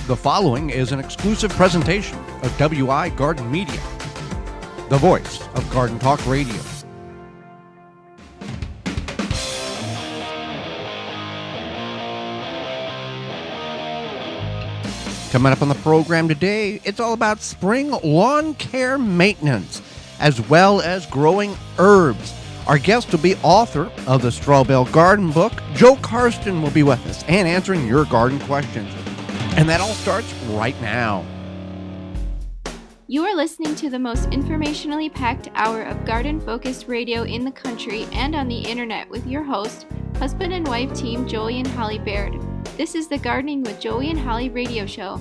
The following is an exclusive presentation of WI Garden Media, the voice of Garden Talk Radio. Coming up on the program today, it's all about spring lawn care maintenance, as well as growing herbs. Our guest will be author of the Strawbell Garden book. Joel Karsten will be with us and answering your garden questions. And that all starts right now. You are listening to the most informationally packed hour of garden-focused radio in the country and on the internet with your host, husband and wife team Joey and Holly Baird. This is the Gardening with Joey and Holly radio show.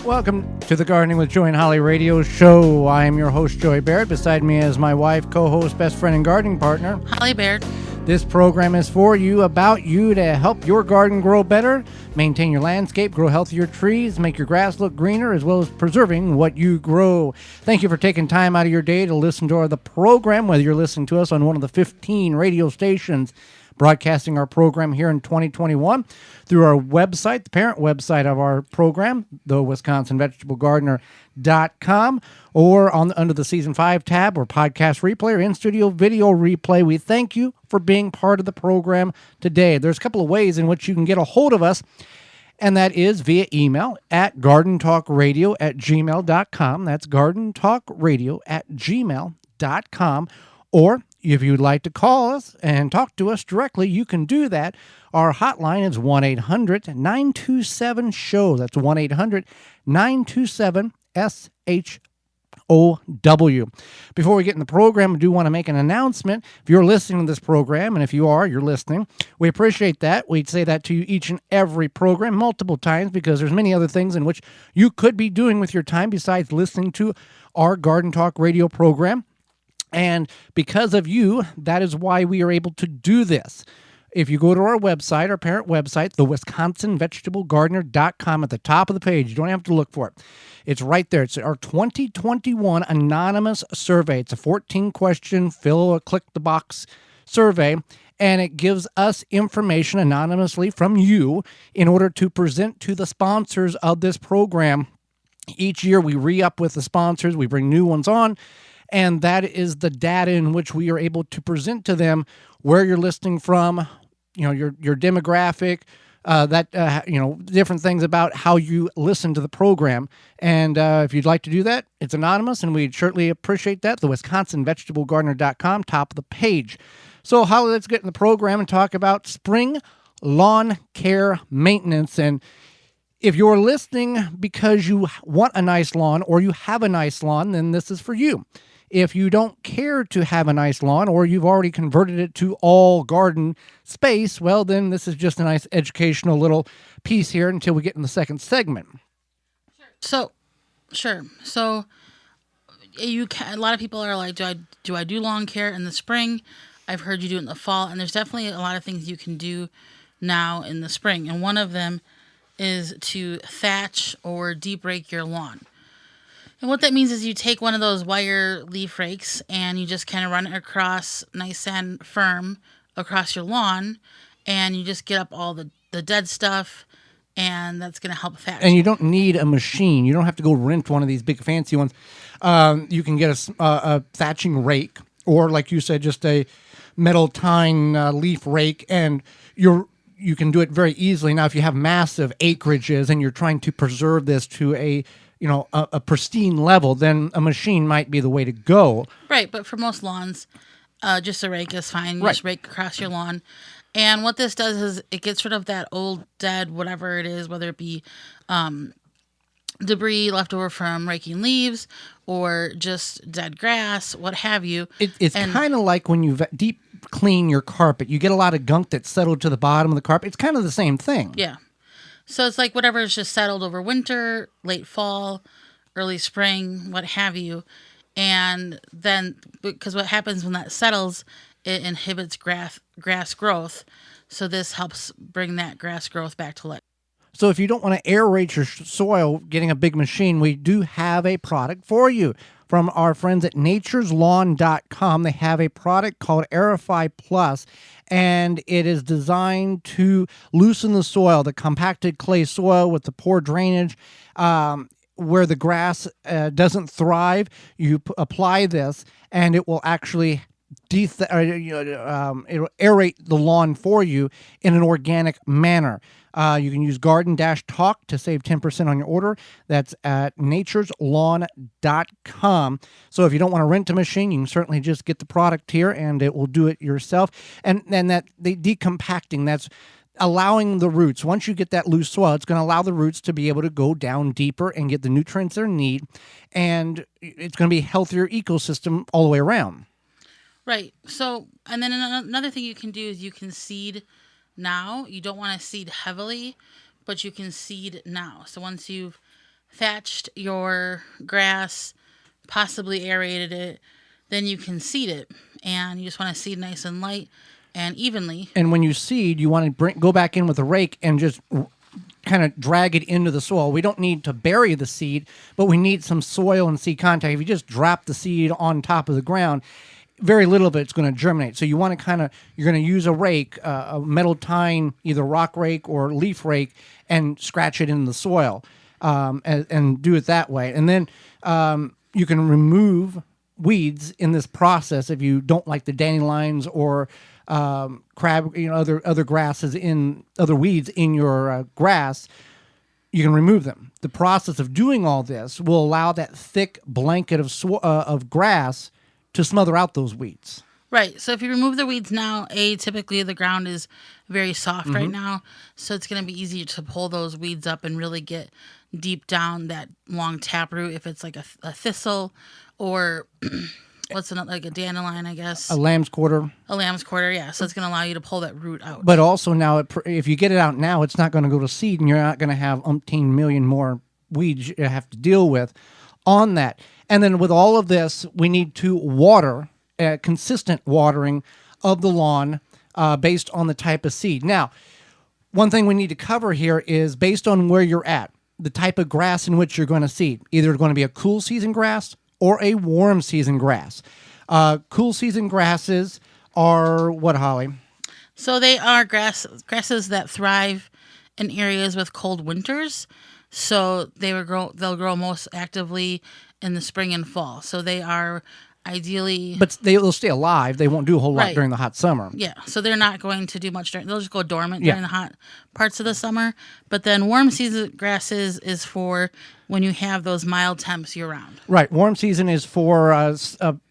Welcome to the Gardening with Joey and Holly radio show. I am your host, Joey Baird. Beside me is my wife, co-host, best friend, and gardening partner, Holly Baird. This program is for you, about you, to help your garden grow better, maintain your landscape, grow healthier trees, make your grass look greener, as well as preserving what you grow. Thank you for taking time out of your day to listen to the program, whether you're listening to us on one of the 15 radio stations broadcasting our program here in 2021 through our website, the parent website of our program, the WisconsinVegetableGardener.com, or under the Season 5 tab or podcast replay or in-studio video replay. We thank you for being part of the program today. There's a couple of ways in which you can get a hold of us, and that is via email at gardentalkradio@gmail.com. That's gardentalkradio@gmail.com. Or if you'd like to call us and talk to us directly, you can do that. Our hotline is 1-800-927-SHOW. That's 1-800-927-SHOW. Before we get in the program, I do want to make an announcement. If you're listening to this program, and if you are, you're listening, we appreciate that. We'd say that to you each and every program multiple times, because there's many other things in which you could be doing with your time besides listening to our Garden Talk radio program. And because of you, that is why we are able to do this. If you go to our website, our parent website, the WisconsinVegetableGardener.com, at the top of the page, you don't have to look for it. It's right there. It's our 2021 anonymous survey. It's a 14-question, click-the-box survey, and it gives us information anonymously from you in order to present to the sponsors of this program. Each year, we re-up with the sponsors. We bring new ones on. And that is the data in which we are able to present to them where you're listening from, your demographic, different things about how you listen to the program. And if you'd like to do that, it's anonymous, and we'd certainly appreciate that. The WisconsinVegetableGardener.com, top of the page. So, Holly, let's get in the program and talk about spring lawn care maintenance. And if you're listening because you want a nice lawn or you have a nice lawn, then this is for you. If you don't care to have a nice lawn, or you've already converted it to all garden space, well, then this is just a nice educational little piece here until we get in the second segment. So, sure. So, a lot of people are like, do I do lawn care in the spring? I've heard you do it in the fall, and there's definitely a lot of things you can do now in the spring. And one of them is to thatch or deep rake your lawn. And what that means is you take one of those wire leaf rakes and you just kind of run it across nice and firm across your lawn, and you just get up all the dead stuff, and that's going to help thatch. And you don't need a machine. You don't have to go rent one of these big fancy ones. You can get a thatching rake, or like you said, just a metal tine leaf rake, and you can do it very easily. Now, if you have massive acreages and you're trying to preserve this to a pristine level, then a machine might be the way to go. Right, but for most lawns, just a rake is fine. You Right. Just rake across your lawn. And what this does is it gets rid of that old, dead, whatever it is, whether it be debris left over from raking leaves or just dead grass, what have you. It's kind of like when you deep clean your carpet. You get a lot of gunk that's settled to the bottom of the carpet. It's kind of the same thing. Yeah. So it's like whatever is just settled over winter, late fall, early spring, what have you. And then, because what happens when that settles, it inhibits grass growth. So this helps bring that grass growth back to life. So if you don't want to aerate your soil getting a big machine, we do have a product for you. from our friends at natureslawn.com. They have a product called Aerify Plus, and it is designed to loosen the soil, the compacted clay soil with the poor drainage. Where the grass doesn't thrive, you apply this, and it will actually it'll aerate the lawn for you in an organic manner. You can use Garden-Talk to save 10% on your order. That's at natureslawn.com. So if you don't want to rent a machine, you can certainly just get the product here, and it will do it yourself. And that the decompacting, that's allowing the roots, once you get that loose soil, it's going to allow the roots to be able to go down deeper and get the nutrients they need, and it's going to be a healthier ecosystem all the way around. Right. So, and then another thing you can do is you can seed now. You don't want to seed heavily, but you can seed now. So once you've thatched your grass, possibly aerated it, then you can seed it. And you just want to seed nice and light and evenly. And when you seed, you want to go back in with a rake and just kind of drag it into the soil. We don't need to bury the seed, but we need some soil and seed contact. If you just drop the seed on top of the ground, very little of it's going to germinate. So you want to you're going to use a rake, a metal tine, either rock rake or leaf rake, and scratch it in the soil and do it that way. And then you can remove weeds in this process if you don't like the dandelions or crab, other grasses other weeds in your grass. You can remove them. The process of doing all this will allow that thick blanket of grass to smother out those weeds. Right. So if you remove the weeds now, typically the ground is very soft right now, so it's going to be easier to pull those weeds up and really get deep down that long taproot. If it's like a thistle or what's another, like a dandelion, I guess. A lamb's quarter. A lamb's quarter, yeah. So it's going to allow you to pull that root out. But also now, if you get it out now, it's not going to go to seed, and you're not going to have umpteen million more weeds you have to deal with on that. And then with all of this, we need to water, consistent watering of the lawn based on the type of seed. Now, one thing we need to cover here is based on where you're at, the type of grass in which you're going to seed. Either it's going to be a cool season grass or a warm season grass. Cool season grasses are what, Holly? So they are grasses that thrive in areas with cold winters. So they'll grow most actively in the spring and fall. So they are ideally... But they'll stay alive. They won't do a whole lot during the hot summer. Yeah, so they're not going to do much they'll just go dormant during the hot parts of the summer. But then warm season grasses is for when you have those mild temps year-round. Right. Warm season is for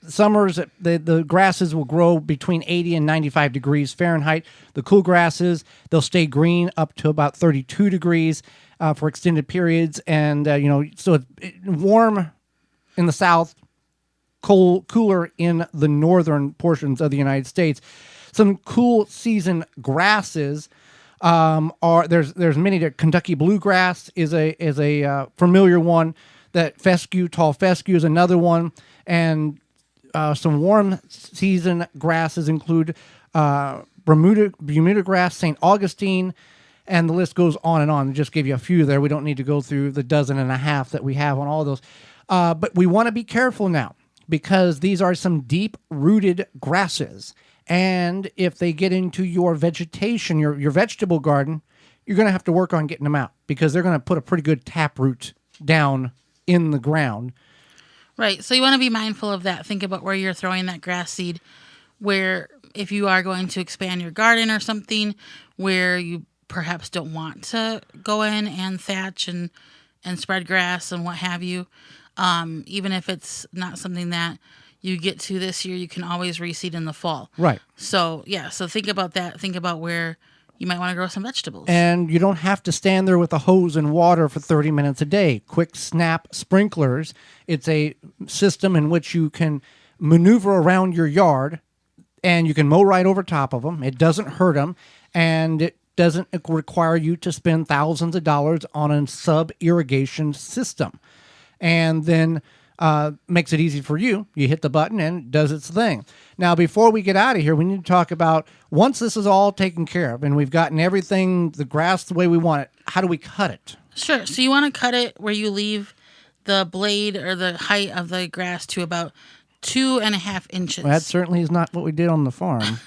summers. The grasses will grow between 80 and 95 degrees Fahrenheit. The cool grasses, they'll stay green up to about 32 degrees for extended periods. And, so it's warm in the south, cooler in the northern portions of the United States. Some cool season grasses there's many. Kentucky bluegrass is a familiar one. That tall fescue is another one, and some warm season grasses include Bermuda grass, St. Augustine, and the list goes on and on. I just give you a few there. We don't need to go through the dozen and a half that we have on all those. But we want to be careful now because these are some deep-rooted grasses. And if they get into your vegetation, your vegetable garden, you're going to have to work on getting them out because they're going to put a pretty good taproot down in the ground. Right. So you want to be mindful of that. Think about where you're throwing that grass seed, where if you are going to expand your garden or something where you perhaps don't want to go in and thatch and spread grass and what have you, even if it's not something that you get to this year, you can always reseed in the fall. Right. So, so think about that. Think about where you might want to grow some vegetables. And you don't have to stand there with a hose and water for 30 minutes a day. Quick Snap sprinklers. It's a system in which you can maneuver around your yard and you can mow right over top of them. It doesn't hurt them, and it doesn't require you to spend thousands of dollars on a sub-irrigation system. And then makes it easy for you. You hit the button and it does its thing. Now, before we get out of here, we need to talk about once this is all taken care of and we've gotten everything, the grass the way we want it, how do we cut it? Sure. So you want to cut it where you leave the blade or the height of the grass to about 2.5 inches. Well, that certainly is not what we did on the farm.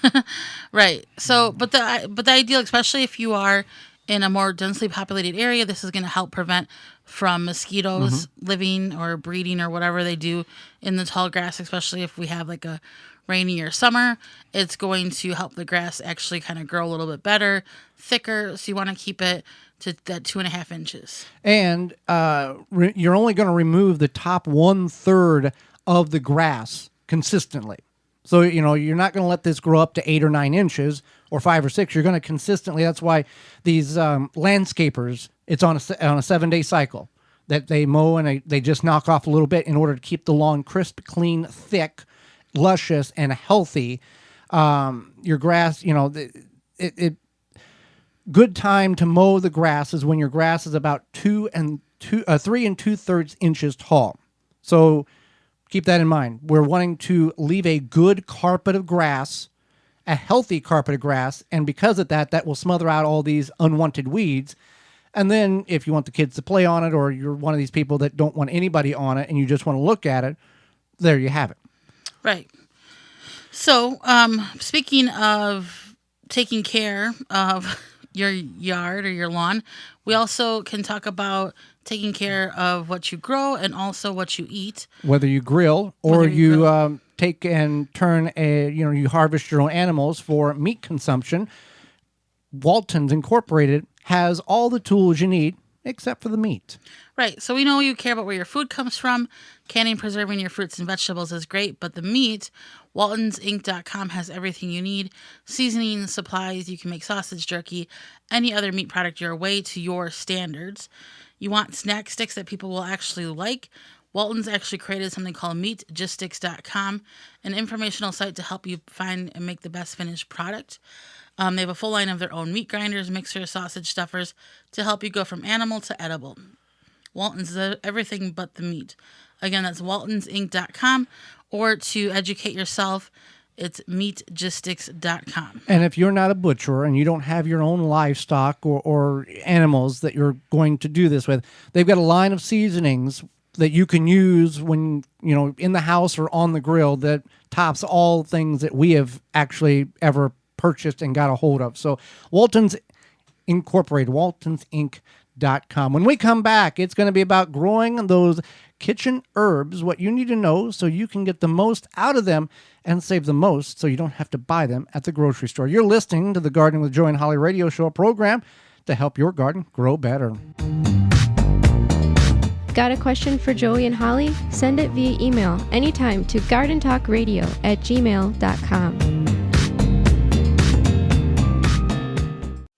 Right. So, but the ideal, especially if you are in a more densely populated area, this is going to help prevent from mosquitoes living or breeding or whatever they do in the tall grass, especially if we have like a rainy or summer. It's going to help the grass actually kind of grow a little bit better, thicker. So you want to keep it to that 2.5 inches. And you're only going to remove the top 1/3 of the grass consistently. So, you're not going to let this grow up to 8 or 9 inches or 5 or 6. You're going to consistently. That's why these landscapers, it's on a 7-day cycle that they mow, and they just knock off a little bit in order to keep the lawn crisp, clean, thick, luscious, and healthy. Your grass, good time to mow the grass is when your grass is about 3 2/3 inches tall. So keep that in mind. We're wanting to leave a good carpet of grass, a healthy carpet of grass, and because of that will smother out all these unwanted weeds. And then if you want the kids to play on it, or you're one of these people that don't want anybody on it and you just want to look at it, there you have it. Right. So, speaking of taking care of your yard or your lawn, we also can talk about taking care of what you grow and also what you eat. Whether you grill or you take and turn you harvest your own animals for meat consumption, Walton's Incorporated has all the tools you need except for the meat. Right. So we know you care about where your food comes from. Canning and preserving your fruits and vegetables is great, but the meat, WaltonsInc.com has everything you need. Seasoning, supplies, you can make sausage, jerky, any other meat product your way to your standards. You want snack sticks that people will actually like. Walton's actually created something called MeatGistics.com, an informational site to help you find and make the best finished product. They have a full line of their own meat grinders, mixers, sausage stuffers to help you go from animal to edible. Walton's is everything but the meat. Again, that's WaltonsInc.com, or to educate yourself, it's MeatGistics.com. And if you're not a butcher and you don't have your own livestock or animals that you're going to do this with, they've got a line of seasonings that you can use when, in the house or on the grill that tops all things that we have actually ever purchased and got a hold of. So Walton's Incorporated, WaltonsInc.com. When we come back, it's going to be about growing those kitchen herbs, what you need to know so you can get the most out of them and save the most so you don't have to buy them at the grocery store. You're listening to the Gardening with Joey and Holly radio show program to help your garden grow better. Got a question for Joey and Holly? Send it via email anytime to gardentalkradio@gmail.com.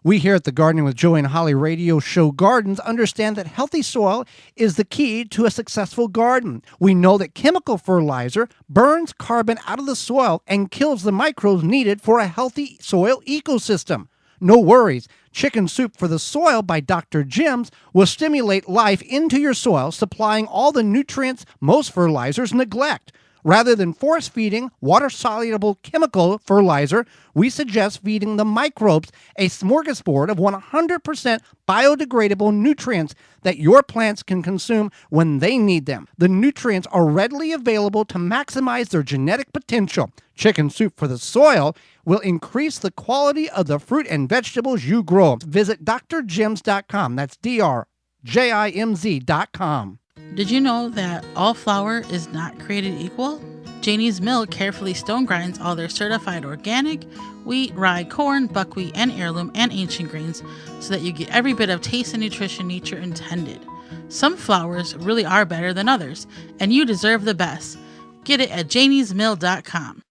We here at the Gardening with Joey and Holly radio show Gardens understand that healthy soil is the key to a successful garden. We know that chemical fertilizer burns carbon out of the soil and kills the microbes needed for a healthy soil ecosystem. No worries. Chicken Soup for the Soil by Dr. Jim's will stimulate life into your soil, supplying all the nutrients most fertilizers neglect. Rather than force-feeding water-soluble chemical fertilizer, we suggest feeding the microbes a smorgasbord of 100% biodegradable nutrients that your plants can consume when they need them. The nutrients are readily available to maximize their genetic potential. Chicken Soup for the Soil will increase the quality of the fruit and vegetables you grow. Visit drjims.com. That's drjimz.com. Did you know that all flour is not created equal? Janie's Mill carefully stone grinds all their certified organic wheat, rye, corn, buckwheat, and heirloom and ancient grains so that you get every bit of taste and nutrition nature intended. Some flours really are better than others, and you deserve the best. Get it at janiesmill.com.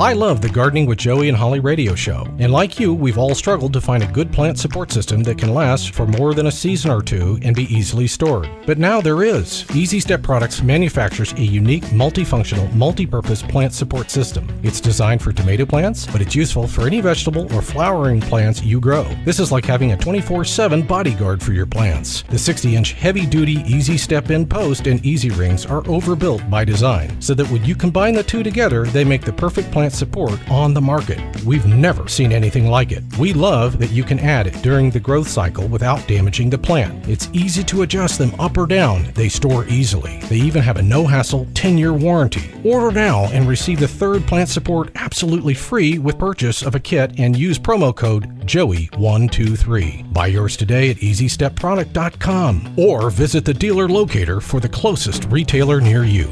I love the Gardening with Joey and Holly radio show, and like you, we've all struggled to find a good plant support system that can last for more than a season or two and be easily stored. But now there is. Easy Step Products manufactures a unique, multifunctional, multi-purpose plant support system. It's designed for tomato plants, but it's useful for any vegetable or flowering plants you grow. This is like having a 24/7 bodyguard for your plants. The 60-inch heavy-duty Easy Step In post and easy rings are overbuilt by design, so that when you combine the two together, they make the perfect plant plant support on the market. We've never seen anything like it. We love that you can add it during the growth cycle without damaging the plant. It's easy to adjust them up or down. They store easily. They even have a no-hassle 10-year warranty. Order now and receive the third plant support absolutely free with purchase of a kit and use promo code JOEY123. Buy yours today at EasyStepProduct.com or visit the dealer locator for the closest retailer near you.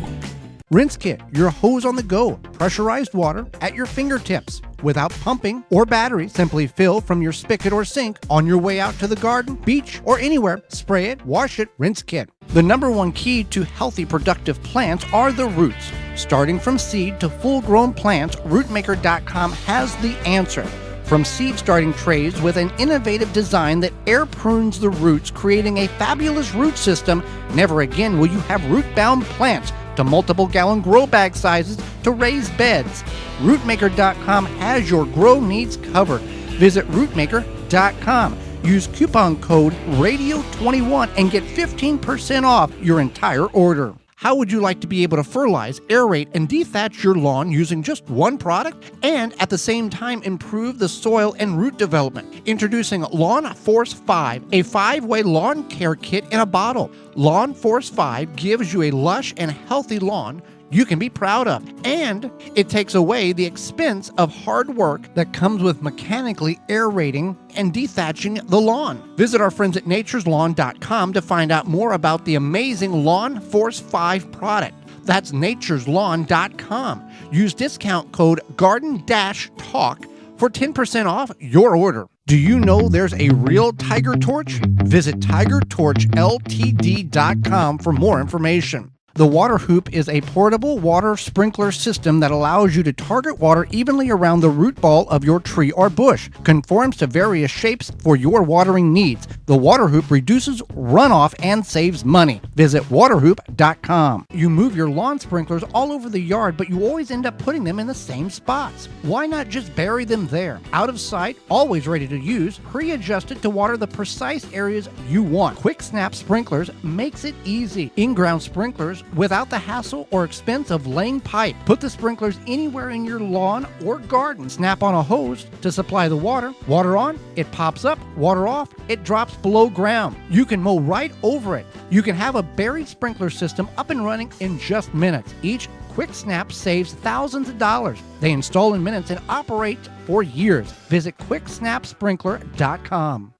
Rinse Kit, your hose on the go, pressurized water at your fingertips. Without pumping or battery, simply fill from your spigot or sink on your way out to the garden, beach, or anywhere. Spray it, wash it, Rinse Kit. The number one key to healthy, productive plants are the roots. Starting from seed to full-grown plants, RootMaker.com has the answer. From seed starting trays with an innovative design that air prunes the roots, creating a fabulous root system, never again will you have root-bound plants, to multiple gallon grow bag sizes to raised beds. RootMaker.com has your grow needs covered. Visit RootMaker.com. Use coupon code RADIO21 and get 15% off your entire order. How would you like to be able to fertilize, aerate, and dethatch your lawn using just one product and at the same time improve the soil and root development? Introducing Lawn Force 5, a 5-way lawn care kit in a bottle. Lawn Force 5 gives you a lush and healthy lawn you can be proud of, and it takes away the expense of hard work that comes with mechanically aerating and dethatching the lawn. Visit our friends at natureslawn.com to find out more about the amazing Lawn Force 5 product. That's natureslawn.com. Use discount code GARDEN-TALK for 10% off your order. Do you know there's a real Tiger Torch? Visit TigerTorchLTD.com for more information. The Water Hoop is a portable water sprinkler system that allows you to target water evenly around the root ball of your tree or bush. Conforms to various shapes for your watering needs. The Water Hoop reduces runoff and saves money. Visit waterhoop.com. You move your lawn sprinklers all over the yard, but you always end up putting them in the same spots. Why not just bury them there? Out of sight, always ready to use, pre-adjusted to water the precise areas you want. Quick Snap Sprinklers makes it easy. In-ground sprinklers without the hassle or expense of laying pipe. Put the sprinklers anywhere in your lawn or garden. Snap on a hose to supply the water. Water on, it pops up. Water off, it drops below ground. You can mow right over it. You can have a buried sprinkler system up and running in just minutes. Each Quick Snap saves thousands of dollars. They install in minutes and operate for years. Visit QuickSnapSprinkler.com.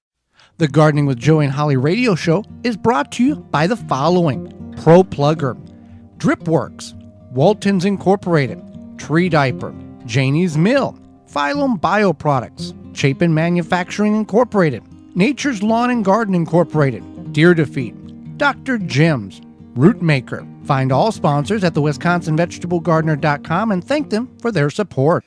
The Gardening with Joey and Holly radio show is brought to you by the following: Pro Plugger, Dripworks, Waltons Incorporated, Tree Diaper, Janie's Mill, Phylum Bioproducts, Chapin Manufacturing Incorporated, Nature's Lawn and Garden Incorporated, Deer Defeat, Dr. Jim's, Root Maker. Find all sponsors at the WisconsinVegetableGardener.com and thank them for their support.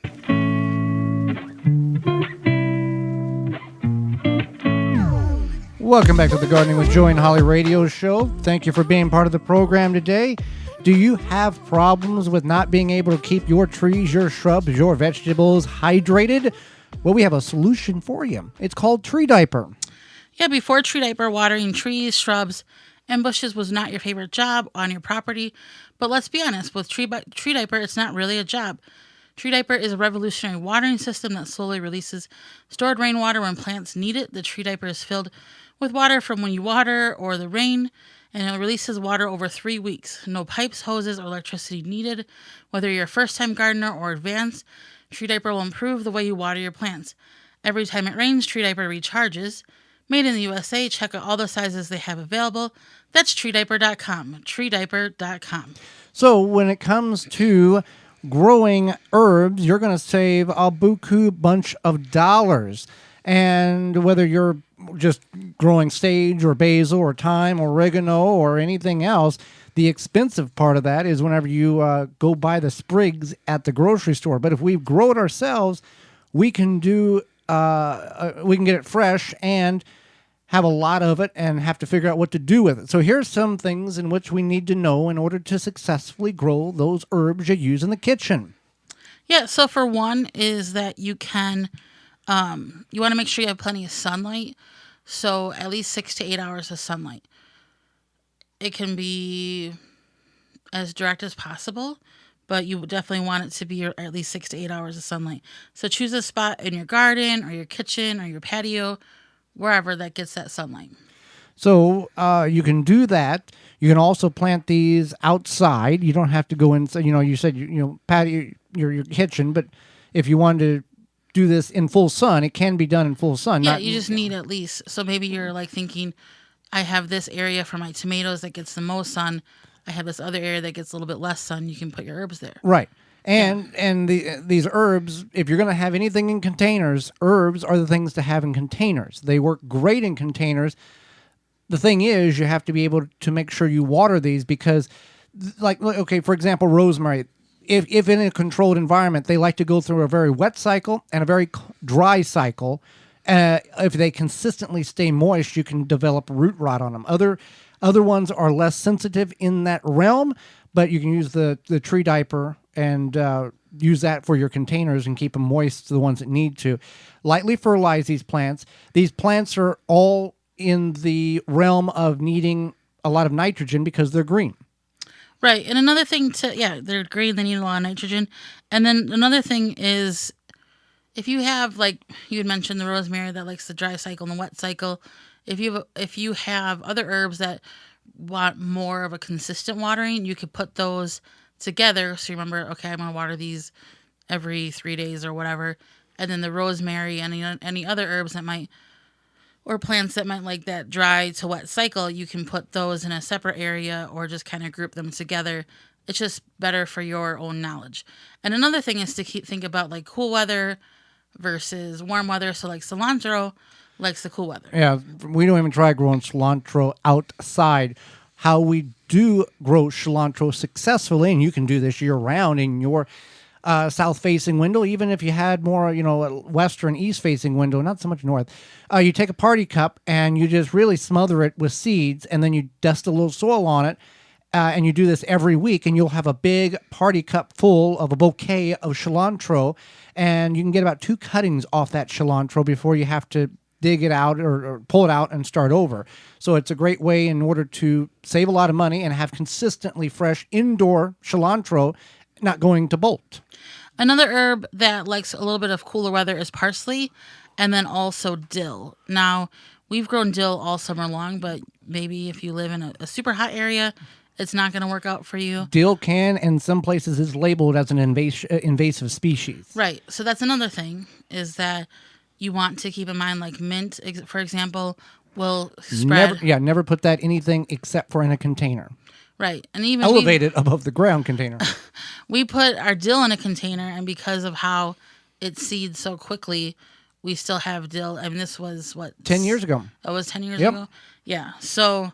Welcome back to the Gardening with Joey and Holly radio show. Thank you for being part of the program today. Do you have problems with not being able to keep your trees, your shrubs, your vegetables hydrated? Well, we have a solution for you. It's called Tree Diaper. Yeah, before Tree Diaper, watering trees, shrubs, and bushes was not your favorite job on your property. But let's be honest, with Tree Diaper, it's not really a job. Tree Diaper is a revolutionary watering system that slowly releases stored rainwater when plants need it. The Tree Diaper is filled with water from when you water or the rain, and it releases water over 3 weeks. No pipes, hoses, or electricity needed. Whether you're a first-time gardener or advanced, Tree Diaper will improve the way you water your plants. Every time it rains, Tree Diaper recharges. Made in the USA, check out all the sizes they have available. That's treediaper.com, treediaper.com. So when it comes to growing herbs, you're going to save a buku bunch of dollars. And whether you're just growing sage or basil or thyme or oregano or anything else, the expensive part of that is whenever you go buy the sprigs at the grocery store. But if we grow it ourselves, we can get it fresh and have a lot of it and have to figure out what to do with it. So here's some things in which we need to know in order to successfully grow those herbs you use in the kitchen. Yeah, so for one is that you can, you want to make sure you have plenty of sunlight. So at least 6 to 8 hours of sunlight. It can be as direct as possible, but you definitely want it to be at least 6 to 8 hours of sunlight. So choose a spot in your garden or your kitchen or your patio, wherever that gets that sunlight. So you can do that. You can also plant these outside. You don't have to go inside. You said patio your kitchen, but if you wanted to do this in full sun, it can be done in full sun. Yeah, you just need at least. So maybe you're like thinking, I have this area for my tomatoes that gets the most sun. I have this other area that gets a little bit less sun. You can put your herbs there. Right. And these herbs, if you're going to have anything in containers, herbs are the things to have in containers. They work great in containers. The thing is, you have to be able to make sure you water these because, for example, rosemary. If in a controlled environment, they like to go through a very wet cycle and a very dry cycle. If they consistently stay moist, you can develop root rot on them. Other ones are less sensitive in that realm, but you can use the tree diaper and use that for your containers and keep them moist, the ones that need to. Lightly fertilize these plants. These plants are all in the realm of needing a lot of nitrogen because they're green. Right. And another thing they're green, they need a lot of nitrogen. And then another thing is, if you have, like you had mentioned, the rosemary that likes the dry cycle and the wet cycle, if you have other herbs that want more of a consistent watering, you could put those together. So you remember, okay, I'm going to water these every 3 days or whatever. And then the rosemary and any other herbs that might, or plants that might like that dry to wet cycle, you can put those in a separate area or just kind of group them together. It's just better for your own knowledge. And another thing is to think about like cool weather versus warm weather. So like cilantro likes the cool weather. Yeah, we don't even try growing cilantro outside. How we do grow cilantro successfully, and you can do this year round in your south-facing window, even if you had more, a western, east-facing window, not so much north. You take a party cup and you just really smother it with seeds, and then you dust a little soil on it, and you do this every week, and you'll have a big party cup full of a bouquet of cilantro, and you can get about 2 cuttings off that cilantro before you have to dig it out or pull it out and start over. So it's a great way in order to save a lot of money and have consistently fresh indoor cilantro, not going to bolt. Another herb that likes a little bit of cooler weather is parsley, and then also dill. Now, we've grown dill all summer long, but maybe if you live in a super hot area, it's not going to work out for you. Dill can, in some places, is labeled as an invasive species. Right. So that's another thing, is that you want to keep in mind, like mint, for example, will spread. Never put that anything except for in a container. Right. And even elevated above the ground container. We put our dill in a container, and because of how it seeds so quickly, we still have dill. I mean, this was 10 years ago. It was 10 years ago? Yeah. So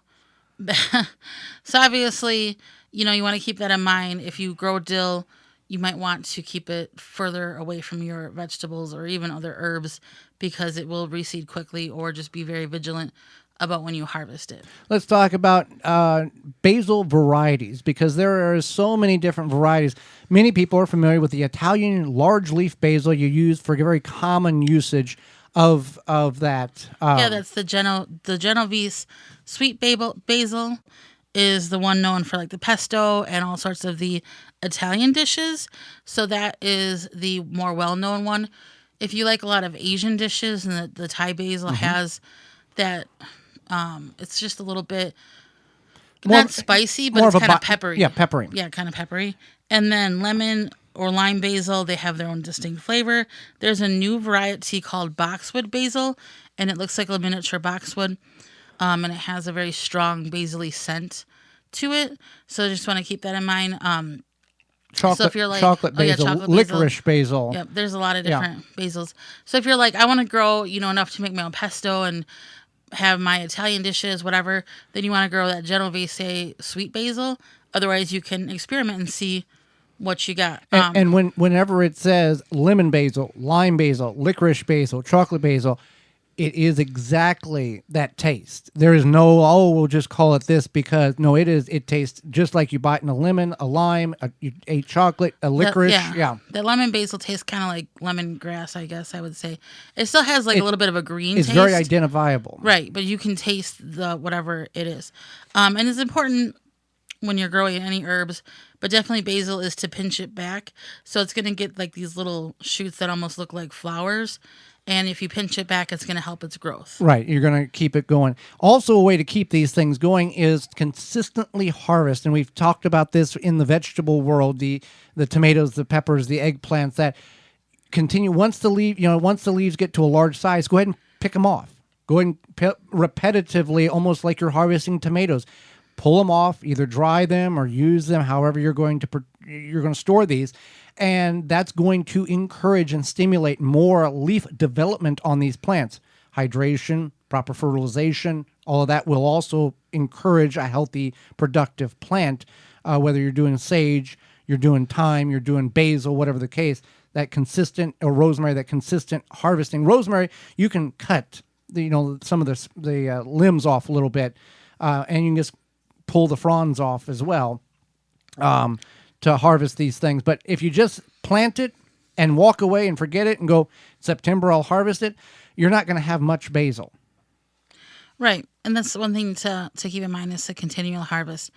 obviously, you want to keep that in mind. If you grow dill, you might want to keep it further away from your vegetables or even other herbs because it will reseed quickly, or just be very vigilant about when you harvest it. Let's talk about basil varieties, because there are so many different varieties. Many people are familiar with the Italian large leaf basil you use for very common usage of that. That's the Genovese sweet basil is the one known for like the pesto and all sorts of the Italian dishes. So that is the more well-known one. If you like a lot of Asian dishes, and the Thai basil has that, it's just a little bit not spicy, but it's kind of peppery. Yeah, peppery. Yeah, kind of peppery. And then lemon or lime basil, they have their own distinct flavor. There's a new variety called boxwood basil, and it looks like a miniature boxwood, and it has a very strong basil-y scent to it. So just want to keep that in mind. Chocolate, so if you're like, chocolate basil, chocolate licorice basil. Yep, there's a lot of different basils. So if you're like, I want to grow, enough to make my own pesto and have my Italian dishes, whatever, then you want to grow that Genovese sweet basil. Otherwise, you can experiment and see what you got. And whenever it says lemon basil, lime basil, licorice basil, chocolate basil, it is exactly that taste. There is no, we'll just call it this, because no, it is. It tastes just like you bite in a lemon, a lime, a chocolate, a licorice. That lemon basil tastes kind of like lemongrass, I guess I would say. It still has like a little bit of a green taste. It's very identifiable. Right, but you can taste the whatever it is. And it's important when you're growing any herbs, but definitely basil is to pinch it back. So it's going to get like these little shoots that almost look like flowers. And if you pinch it back, it's going to help its growth. Right. You're going to keep it going. Also, a way to keep these things going is consistently harvest. And we've talked about this in the vegetable world, the tomatoes, the peppers, the eggplants, that continue once the leaves get to a large size, go ahead and pick them off. Go ahead and repetitively, almost like you're harvesting tomatoes. Pull them off, either dry them or use them, however you're going to store these. And that's going to encourage and stimulate more leaf development on these plants. Hydration, proper fertilization, all of that will also encourage a healthy, productive plant. Whether you're doing sage, you're doing thyme, you're doing basil, whatever the case, that consistent, or rosemary, that consistent harvesting. Rosemary, you can cut some of the limbs off a little bit, and you can just pull the fronds off as well. To harvest these things. But if you just plant it and walk away and forget it and go, September, I'll harvest it, you're not going to have much basil. Right. And that's one thing to keep in mind is the continual harvest.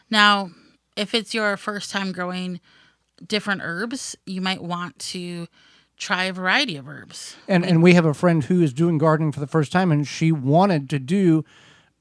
Now, if it's your first time growing different herbs, you might want to try a variety of herbs. And we have a friend who is doing gardening for the first time, and she wanted to do,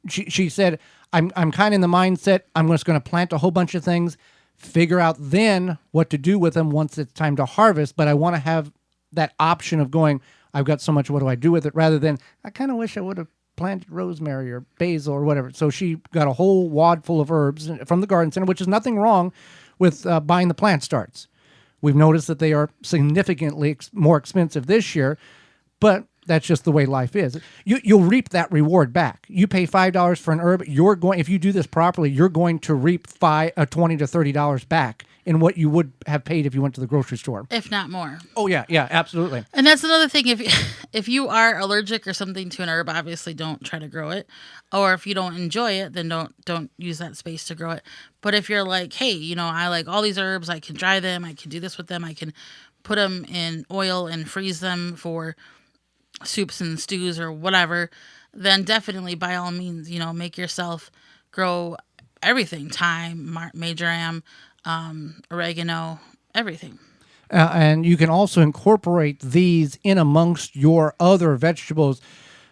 she said, I'm kind of in the mindset, I'm just going to plant a whole bunch of things, figure out then what to do with them once it's time to harvest, but I want to have that option of going, I've got so much, what do I do with it, rather than, I kind of wish I would have planted rosemary or basil or whatever. So she got a whole wad full of herbs from the garden center, which is nothing wrong with buying the plant starts. We've noticed that they are significantly more expensive this year, but that's just the way life is. You'll reap that reward back. You pay $5 for an herb. If you do this properly, you're going to reap $20 to $30 back in what you would have paid if you went to the grocery store, if not more. Oh yeah, absolutely. And that's another thing. If you are allergic or something to an herb, obviously don't try to grow it. Or if you don't enjoy it, then don't use that space to grow it. But if you're like, hey, I like all these herbs, I can dry them, I can do this with them, I can put them in oil and freeze them for soups and stews or whatever, then definitely by all means, make yourself grow everything: thyme, marjoram, oregano, everything. And you can also incorporate these in amongst your other vegetables.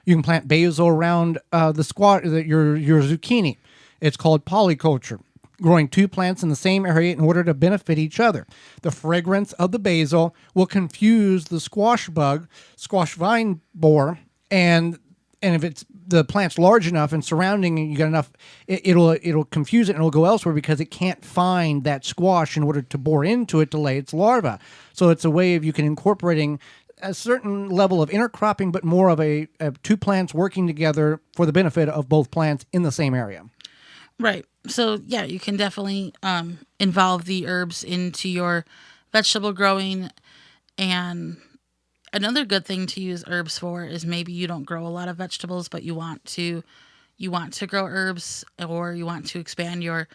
You can plant basil around your zucchini. It's called polyculture, growing two plants in the same area in order to benefit each other. The fragrance of the basil will confuse the squash vine borer, and if the plant's large enough and surrounding you got enough, it'll confuse it and it'll go elsewhere because it can't find that squash in order to bore into it to lay its larva. So it's a way of you can incorporating a certain level of intercropping, but more of a two plants working together for the benefit of both plants in the same area. Right. So, yeah, you can definitely involve the herbs into your vegetable growing. And another good thing to use herbs for is maybe you don't grow a lot of vegetables, but you want to grow herbs, or you want to expand your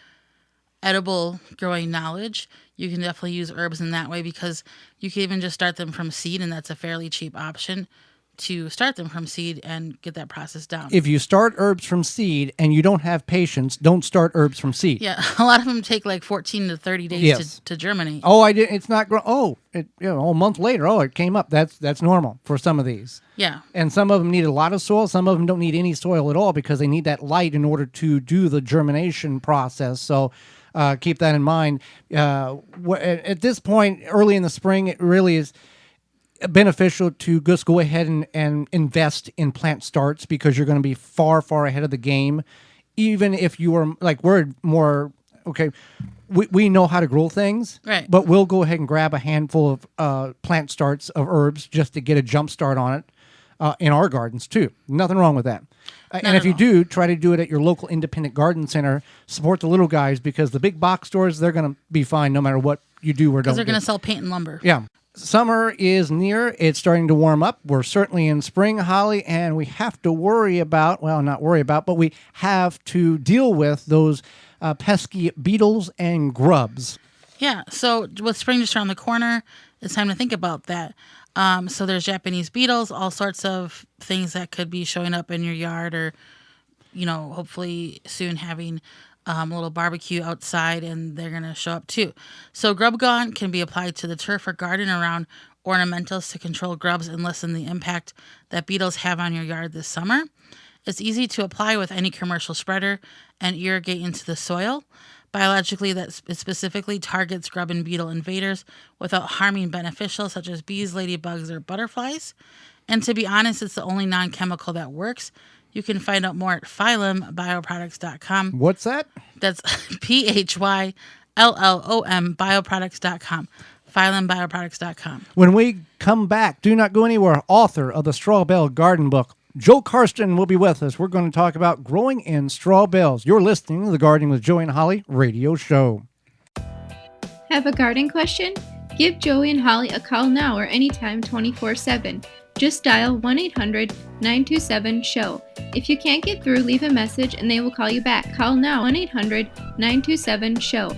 edible growing knowledge. You can definitely use herbs in that way, because you can even just start them from seed, and that's a fairly cheap option to start them from seed and get that process down. If you start herbs from seed and you don't have patience, don't start herbs from seed. Yeah, a lot of them take like 14 to 30 days to germinate. Oh, I did. It's not grown. Oh, a month later. Oh, it came up. That's normal for some of these. Yeah. And some of them need a lot of soil. Some of them don't need any soil at all because they need that light in order to do the germination process. So keep that in mind. At this point, early in the spring, it really is beneficial to just go ahead and invest in plant starts, because you're going to be far, far ahead of the game. Even if you are we're more, okay, we know how to grow things, right? But we'll go ahead and grab a handful of plant starts of herbs just to get a jump start on it in our gardens too. Nothing wrong with that. And if you do, try to do it at your local independent garden center. Support the little guys, because the big box stores, they're going to be fine no matter what you do or don't do. Because they're going to sell paint and lumber. Yeah. Summer is near. It's starting to warm up. We're certainly in spring, Holly, and we have to but we have to deal with those pesky beetles and grubs. Yeah, so with spring just around the corner, it's time to think about that. So there's Japanese beetles, all sorts of things that could be showing up in your yard, or, hopefully soon having a little barbecue outside, and they're going to show up too. So Grub Gone can be applied to the turf or garden around ornamentals to control grubs and lessen the impact that beetles have on your yard this summer. It's easy to apply with any commercial spreader and irrigate into the soil. Biologically, it specifically targets grub and beetle invaders without harming beneficials such as bees, ladybugs, or butterflies. And to be honest, it's the only non-chemical that works. You can find out more at phyllumbioproducts.com. What's that? That's PHYLLOM bioproducts.com. phyllumbioproducts.com. When we come back, do not go anywhere. Author of the Straw Bale Garden Book, Joel Karsten, will be with us. We're going to talk about growing in straw bales. You're listening to the Gardening with Joey and Holly radio show. Have a garden question? Give Joey and Holly a call now or anytime 24/7. Just dial 1-800-927-SHOW. If you can't get through, leave a message and they will call you back. Call now 1-800-927-SHOW.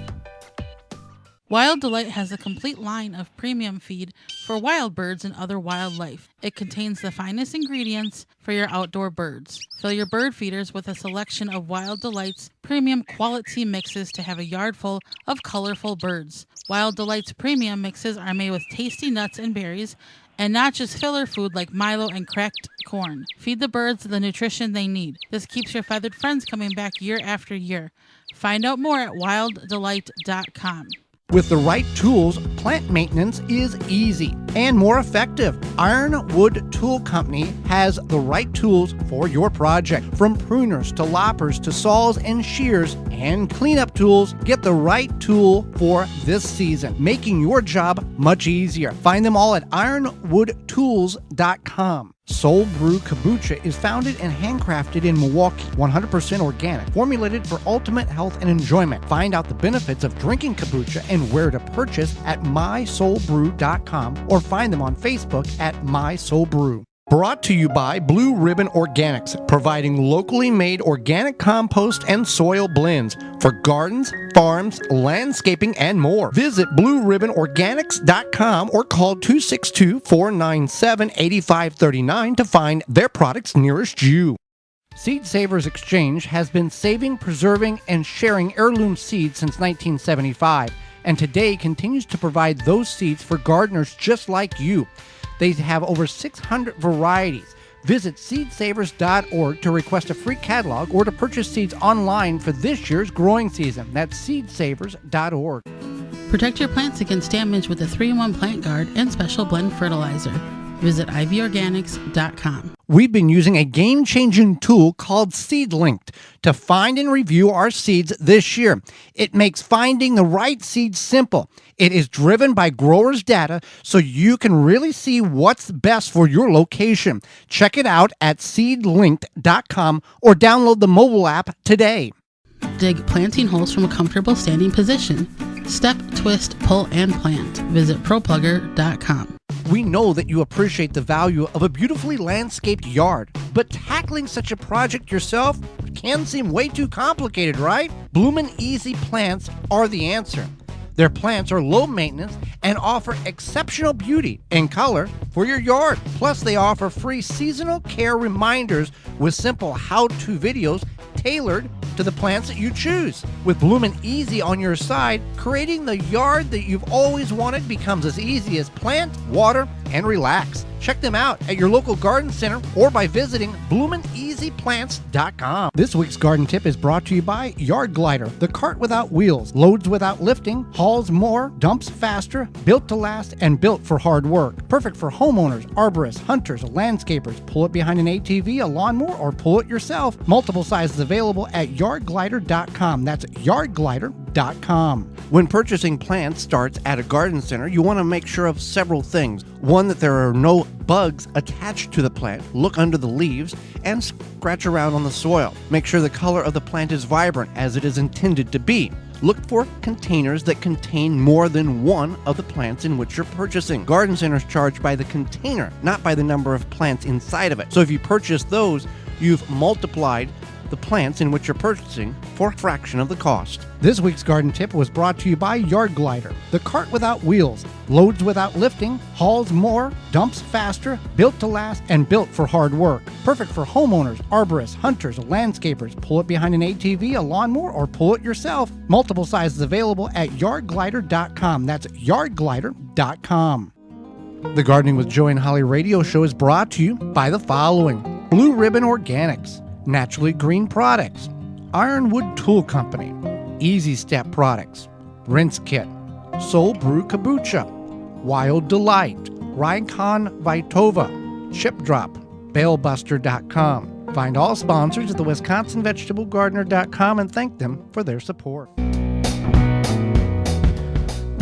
Wild Delight has a complete line of premium feed for wild birds and other wildlife. It contains the finest ingredients for your outdoor birds. Fill your bird feeders with a selection of Wild Delight's premium quality mixes to have a yard full of colorful birds. Wild Delight's premium mixes are made with tasty nuts and berries, and not just filler food like Milo and cracked corn. Feed the birds the nutrition they need. This keeps your feathered friends coming back year after year. Find out more at wilddelight.com. With the right tools, plant maintenance is easy and more effective. Ironwood Tool Company has the right tools for your project. From pruners to loppers to saws and shears and cleanup tools, get the right tool for this season, making your job much easier. Find them all at ironwoodtools.com. Soul Brew Kombucha is founded and handcrafted in Milwaukee, 100% organic, formulated for ultimate health and enjoyment. Find out the benefits of drinking kombucha and where to purchase at mysoulbrew.com or find them on Facebook at mysoulbrew. Brought to you by Blue Ribbon Organics, providing locally made organic compost and soil blends for gardens, farms, landscaping, and more. Visit BlueRibbonOrganics.com or call 262-497-8539 to find their products nearest you. Seed Savers Exchange has been saving, preserving, and sharing heirloom seeds since 1975, and today continues to provide those seeds for gardeners just like you. They have over 600 varieties. Visit seedsavers.org to request a free catalog or to purchase seeds online for this year's growing season. That's seedsavers.org. Protect your plants against damage with a 3-in-1 plant guard and special blend fertilizer. Visit ivorganics.com. We've been using a game-changing tool called SeedLinked to find and review our seeds this year. It makes finding the right seeds simple. It is driven by growers' data, so you can really see what's best for your location. Check it out at seedlinked.com or download the mobile app today. Dig planting holes from a comfortable standing position. Step, twist, pull, and plant. Visit ProPlugger.com. We know that you appreciate the value of a beautifully landscaped yard, but tackling such a project yourself can seem way too complicated, right? Bloomin' Easy plants are the answer. Their plants are low maintenance and offer exceptional beauty and color for your yard. Plus, they offer free seasonal care reminders with simple how-to videos tailored to the plants that you choose. With Bloomin' Easy on your side, creating the yard that you've always wanted becomes as easy as plant, water, and relax. Check them out at your local garden center or by visiting bloomineasyplants.com. This week's garden tip is brought to you by Yard Glider, the cart without wheels, loads without lifting, hauls more, dumps faster, built to last, and built for hard work. Perfect for homeowners, arborists, hunters, landscapers. Pull it behind an ATV, a lawnmower, or pull it yourself. Multiple sizes available at yardglider.com. That's yardglider.com. When purchasing plants starts at a garden center, you want to make sure of several things. One, that there are no bugs attached to the plant. Look under the leaves and scratch around on the soil. Make sure the color of the plant is vibrant as it is intended to be. Look for containers that contain more than one of the plants in which you're purchasing. Garden centers charge by the container, not by the number of plants inside of it. So if you purchase those, you've multiplied the plants in which you're purchasing for a fraction of the cost. This week's garden tip was brought to you by Yard Glider, the cart without wheels, loads without lifting, hauls more, dumps faster, built to last, and built for hard work. Perfect for homeowners, arborists, hunters, landscapers. Pull it behind an ATV, a lawnmower, or pull it yourself. Multiple sizes available at yardglider.com. That's yardglider.com. The Gardening with Joey and Holly radio show is brought to you by the following: Blue Ribbon Organics, Naturally Green Products, Ironwood Tool Company, Easy Step Products, Rinse Kit, Soul Brew Kombucha, Wild Delight, Rykon Vitova, Chip Drop, BaleBuster.com. Find all sponsors at the WisconsinVegetableGardener.com and thank them for their support.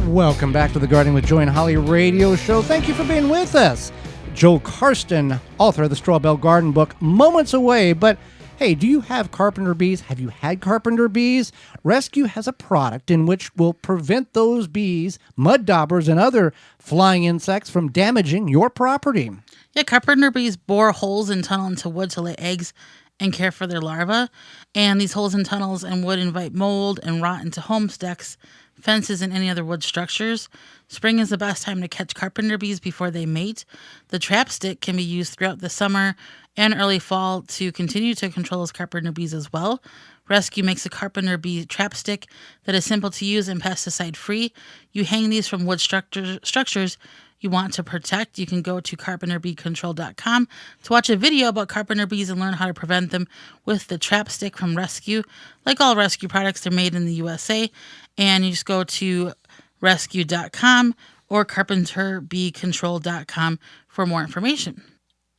Welcome back to the Gardening with Joey and Holly radio show. Thank you for being with us. Joel Karsten, author of the Straw Bale Garden book, moments away, but hey, do you have carpenter bees? Have you had carpenter bees? Rescue has a product in which will prevent those bees, mud daubers, and other flying insects from damaging your property. Yeah, carpenter bees bore holes and tunnel into wood to lay eggs and care for their larvae. And these holes and tunnels and wood invite mold and rot into homes, decks, fences, and any other wood structures. Spring is the best time to catch carpenter bees before they mate. The trap stick can be used throughout the summer and early fall to continue to control those carpenter bees as well. Rescue makes a carpenter bee trap stick that is simple to use and pesticide free. You hang these from wood structures you want to protect. You can go to carpenterbeecontrol.com to watch a video about carpenter bees and learn how to prevent them with the trap stick from Rescue. Like all Rescue products, they're made in the USA, and you just go to rescue.com or carpenterbeecontrol.com for more information.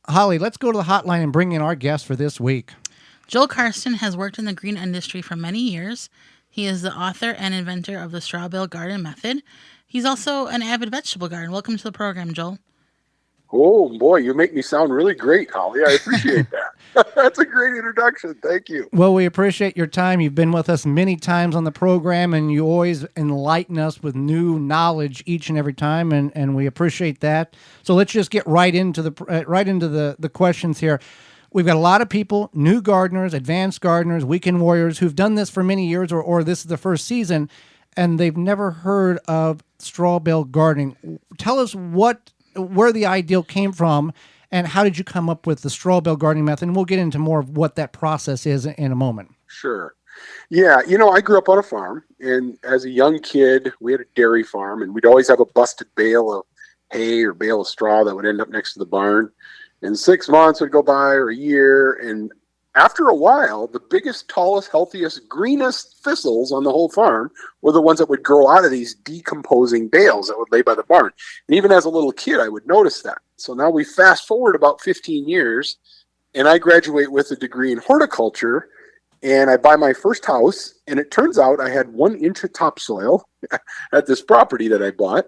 Holly, let's go to the hotline and bring in our guest for this week. Joel Karsten has worked in the green industry for many years. He is the author and inventor of the Straw Bale Garden Method. He's also an avid vegetable gardener. Welcome to the program, Joel. Oh, boy, you make me sound really great, Holly. I appreciate that. That's a great introduction. Thank you. Well, we appreciate your time. You've been with us many times on the program, and you always enlighten us with new knowledge each and every time, and we appreciate that. So let's just get right into the questions here. We've got a lot of people, new gardeners, advanced gardeners, weekend warriors, who've done this for many years, or this is the first season, and they've never heard of straw bale gardening. Tell us where the ideal came from, and how did you come up with the straw bale gardening method? And we'll get into more of what that process is in a moment. Sure. Yeah, I grew up on a farm, and as a young kid, we had a dairy farm, and we'd always have a busted bale of hay or bale of straw that would end up next to the barn. And 6 months would go by, or a year, and after a while, the biggest, tallest, healthiest, greenest thistles on the whole farm were the ones that would grow out of these decomposing bales that would lay by the barn. And even as a little kid, I would notice that. So now we fast forward about 15 years, and I graduate with a degree in horticulture, and I buy my first house, and it turns out I had 1 inch of topsoil at this property that I bought.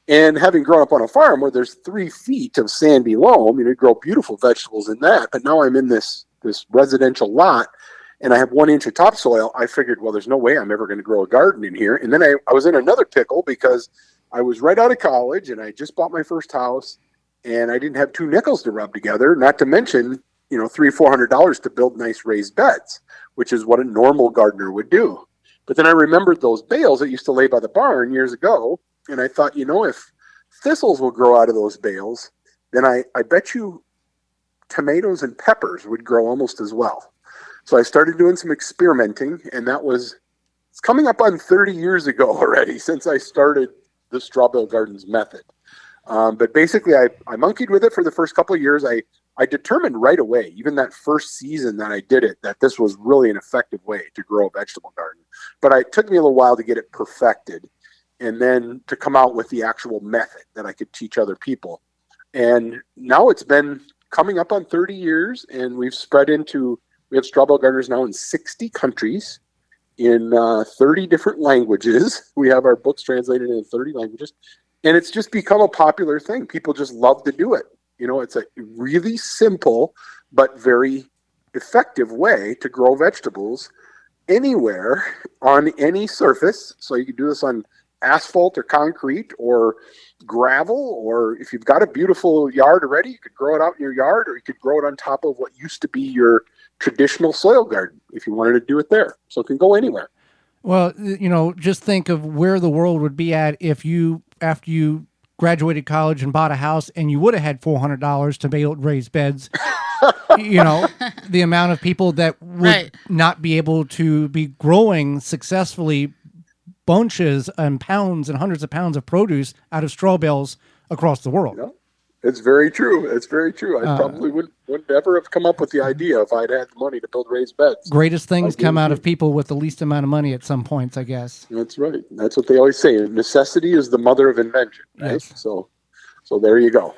And having grown up on a farm where there's 3 feet of sandy loam, you grow beautiful vegetables in that. But now I'm in this residential lot, and I have 1 inch of topsoil. I figured, well, there's no way I'm ever going to grow a garden in here. And then I was in another pickle because I was right out of college, and I just bought my first house, and I didn't have 2 nickels to rub together, not to mention, $300-$400 to build nice raised beds, which is what a normal gardener would do. But then I remembered those bales that used to lay by the barn years ago, and I thought, if thistles will grow out of those bales, then I bet you tomatoes and peppers would grow almost as well. So I started doing some experimenting, and it's coming up on 30 years ago already since I started the Straw Bale Gardens method. But basically, I monkeyed with it for the first couple of years. I determined right away, even that first season that I did it, that this was really an effective way to grow a vegetable garden. But it took me a little while to get it perfected, and then to come out with the actual method that I could teach other people. And now it's been coming up on 30 years, and we have straw bale gardeners now in 60 countries, in 30 different languages. We have our books translated in 30 languages, and it's just become a popular thing. People just love to do it. It's a really simple but very effective way to grow vegetables anywhere on any surface. So you can do this on asphalt or concrete or gravel, or if you've got a beautiful yard already, you could grow it out in your yard, or you could grow it on top of what used to be your traditional soil garden if you wanted to do it there. So it can go anywhere. Well, just think of where the world would be at if you, after you graduated college and bought a house, and you would have had $400 to be able to raise beds. The amount of people that would not be able to be growing successfully bunches and pounds and hundreds of pounds of produce out of straw bales across the world. It's very true. It's very true. I probably would never have come up with the idea if I'd had the money to build raised beds. Greatest things come out of people with the least amount of money at some points, I guess. That's right. That's what they always say. Necessity is the mother of invention. Right? Yes. So there you go.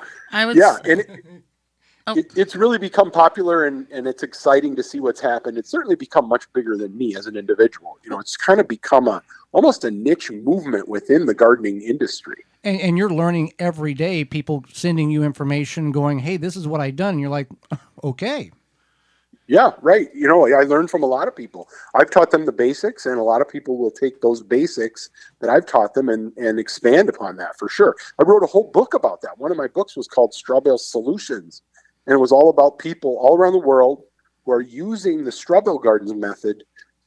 It's really become popular, and it's exciting to see what's happened. It's certainly become much bigger than me as an individual. It's kind of become almost a niche movement within the gardening industry. And you're learning every day, people sending you information going, hey, this is what I've done. And you're like, okay. Yeah, right. I learned from a lot of people. I've taught them the basics, and a lot of people will take those basics that I've taught them and expand upon that for sure. I wrote a whole book about that. One of my books was called Straw Bale Solutions, and it was all about people all around the world who are using the straw bale gardens method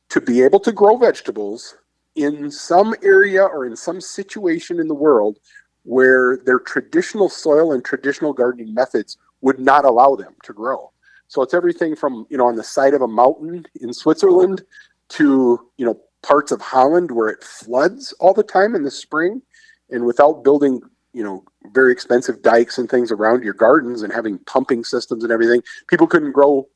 to be able to grow vegetables in some area or in some situation in the world where their traditional soil and traditional gardening methods would not allow them to grow. So it's everything from, on the side of a mountain in Switzerland to, parts of Holland where it floods all the time in the spring, and without building, very expensive dikes and things around your gardens and having pumping systems and everything, people couldn't grow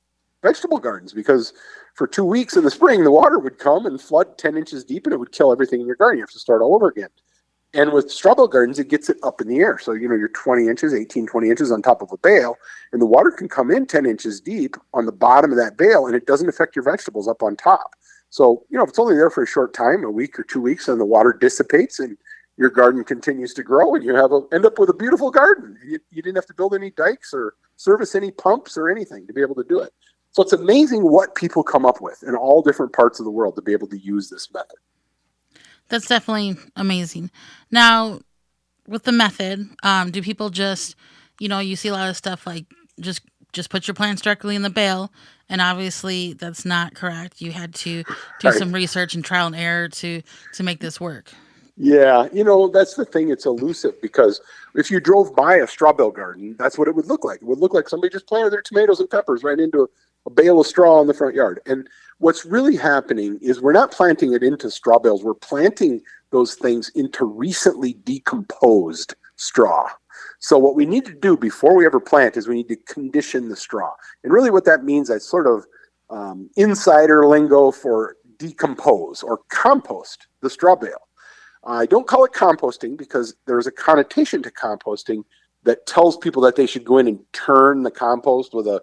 vegetable gardens because for 2 weeks in the spring, the water would come and flood 10 inches deep, and it would kill everything in your garden. You have to start all over again. And with straw bale gardens, it gets it up in the air. So, you're 20 inches on top of a bale, and the water can come in 10 inches deep on the bottom of that bale, and it doesn't affect your vegetables up on top. So, if it's only there for a short time, a week or 2 weeks, and the water dissipates and your garden continues to grow, and you end up with a beautiful garden. You didn't have to build any dikes or service any pumps or anything to be able to do it. So it's amazing what people come up with in all different parts of the world to be able to use this method. That's definitely amazing. Now, with the method, do people just, you see a lot of stuff like just put your plants directly in the bale, and obviously that's not correct. You had to do some research and trial and error to make this work. Yeah, that's the thing. It's elusive because if you drove by a straw bale garden, that's what it would look like. It would look like somebody just planted their tomatoes and peppers right into a bale of straw in the front yard. And what's really happening is we're not planting it into straw bales. We're planting those things into recently decomposed straw. So what we need to do before we ever plant is we need to condition the straw. And really what that means is sort of insider lingo for decompose or compost the straw bale. I don't call it composting because there's a connotation to composting that tells people that they should go in and turn the compost with a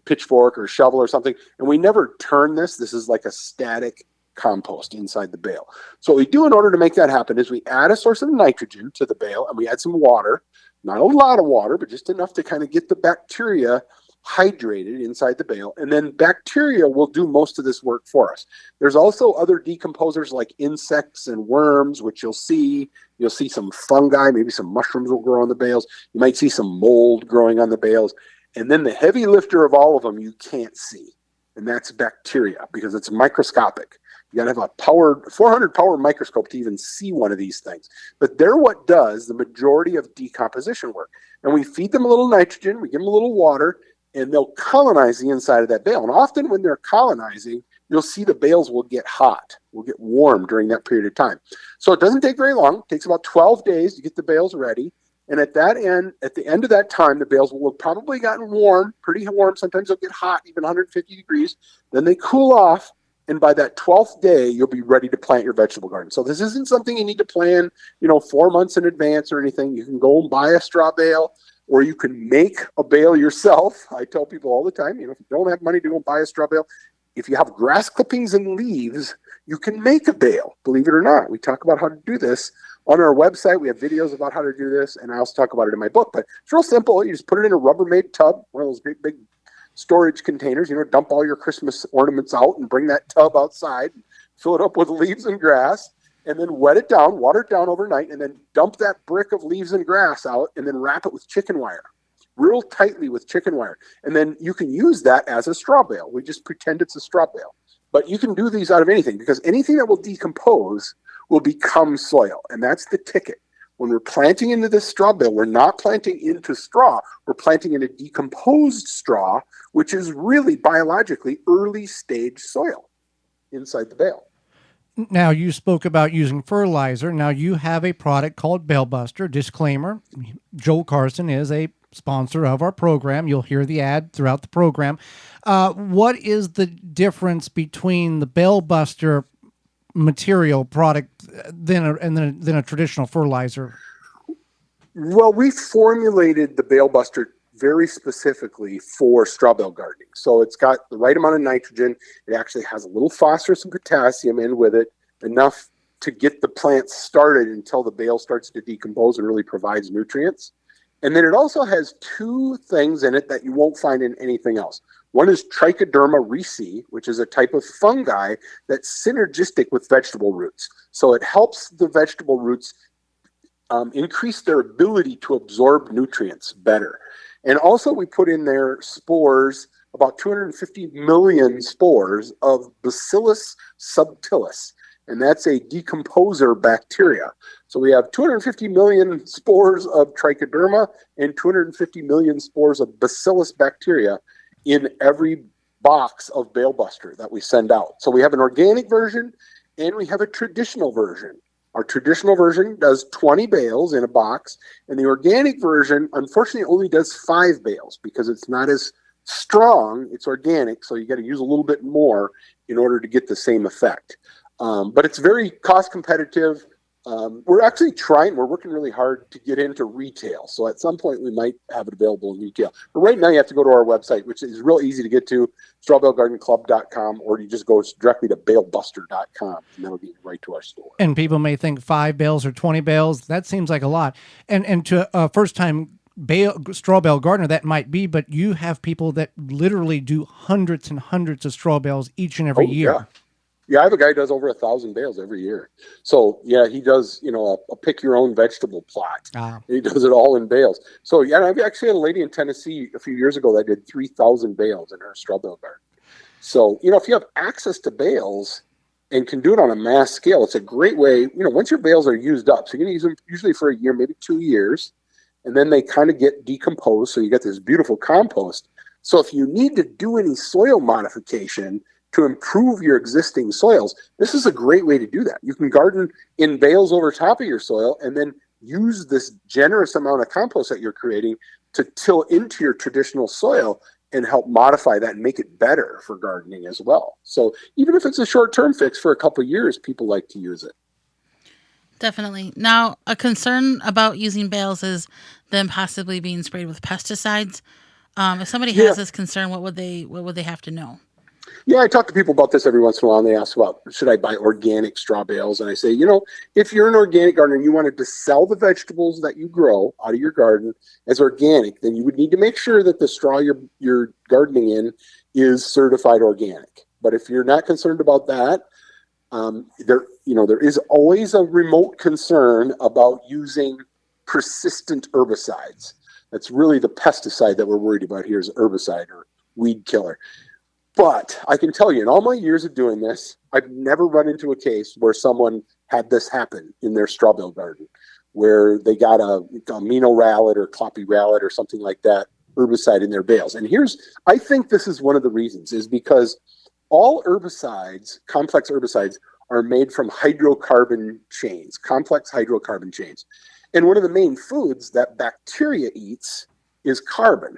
pitchfork or shovel or something. And we never turn this. This is like a static compost inside the bale. So what we do in order to make that happen is we add a source of nitrogen to the bale, and we add some water, not a lot of water, but just enough to kind of get the bacteria hydrated inside the bale, and then bacteria will do most of this work for us. There's also other decomposers like insects and worms, which you'll see some fungi, maybe some mushrooms will grow on the bales. You might see some mold growing on the bales. And then the heavy lifter of all of them you can't see, and that's bacteria, because it's microscopic. You got to have a 400 power microscope to even see one of these things. But they're what does the majority of decomposition work. And we feed them a little nitrogen, we give them a little water, and they'll colonize the inside of that bale. And often when they're colonizing, you'll see the bales will get hot, will get warm during that period of time. So it doesn't take very long. It takes about 12 days to get the bales ready. And at the end of that time, the bales will have probably gotten warm, pretty warm. Sometimes they'll get hot, even 150 degrees. Then they cool off. And by that 12th day, you'll be ready to plant your vegetable garden. So this isn't something you need to plan, 4 months in advance or anything. You can go and buy a straw bale, or you can make a bale yourself. I tell people all the time, if you don't have money to go and buy a straw bale, if you have grass clippings and leaves, you can make a bale, believe it or not. We talk about how to do this on our website. We have videos about how to do this, and I also talk about it in my book. But it's real simple. You just put it in a Rubbermaid tub, one of those great big storage containers, dump all your Christmas ornaments out and bring that tub outside, fill it up with leaves and grass, and then wet it down, water it down overnight, and then dump that brick of leaves and grass out, and then wrap it with chicken wire, real tightly with chicken wire. And then you can use that as a straw bale. We just pretend it's a straw bale. But you can do these out of anything, because anything that will decompose will become soil. And that's the ticket. When we're planting into this straw bale, we're not planting into straw. We're planting in a decomposed straw, which is really biologically early stage soil inside the bale. Now, you spoke about using fertilizer. Now, you have a product called Bale Buster. Disclaimer, Joel Karsten is a sponsor of our program. You'll hear the ad throughout the program. What is the difference between the Bale Buster material product than a traditional fertilizer? Well, we formulated the Bale Buster very specifically for straw bale gardening. So it's got the right amount of nitrogen. It actually has a little phosphorus and potassium in with it, enough to get the plant started until the bale starts to decompose and really provides nutrients. And then it also has two things in it that you won't find in anything else. One is Trichoderma ricci, which is a type of fungi that's synergistic with vegetable roots. So it helps the vegetable roots increase their ability to absorb nutrients better. And also we put in there spores, about 250 million spores of Bacillus subtilis. And that's a decomposer bacteria. So we have 250 million spores of Trichoderma and 250 million spores of Bacillus bacteria in every box of Bale Buster that we send out. So we have an organic version and we have a traditional version. Our traditional version does 20 bales in a box, and the organic version, unfortunately, only does 5 bales because it's not as strong. It's organic, so you got to use a little bit more in order to get the same effect. But it's very cost competitive. We're actually we're working really hard to get into retail. So at some point we might have it available in retail. But right now you have to go to our website, which is real easy to get to, strawbalegardenclub.com, or you just go directly to balebuster.com, and that'll get you right to our store. And people may think 5 bales or 20 bales. That seems like a lot. And to a first-time straw bale gardener, that might be, but you have people that literally do hundreds and hundreds of straw bales each and every year. Yeah. Yeah, I have a guy who does over 1,000 bales every year. So yeah, he does, a pick your own vegetable plot. He does it all in bales. So yeah, I've actually had a lady in Tennessee a few years ago that did 3,000 bales in her straw bale garden. So, if you have access to bales and can do it on a mass scale, it's a great way, once your bales are used up, so you're going to use them usually for a year, maybe 2 years, and then they kind of get decomposed. So you get this beautiful compost. So if you need to do any soil modification to improve your existing soils, this is a great way to do that. You can garden in bales over top of your soil and then use this generous amount of compost that you're creating to till into your traditional soil and help modify that and make it better for gardening as well. So even if it's a short-term fix for a couple of years, people like to use it. Definitely. Now, a concern about using bales is them possibly being sprayed with pesticides. If somebody has this concern, what would they have to know? Yeah, I talk to people about this every once in a while, and they ask about, should I buy organic straw bales? And I say, if you're an organic gardener and you wanted to sell the vegetables that you grow out of your garden as organic, then you would need to make sure that the straw you're gardening in is certified organic. But if you're not concerned about that, there is always a remote concern about using persistent herbicides. That's really the pesticide that we're worried about here, is herbicide or weed killer. But I can tell you, in all my years of doing this, I've never run into a case where someone had this happen in their straw bale garden, where they got a amino rallet or cloppy rallet or something like that herbicide in their bales. And I think this is one of the reasons, is because all herbicides, complex herbicides, are made from hydrocarbon chains, complex hydrocarbon chains. And one of the main foods that bacteria eats is carbon.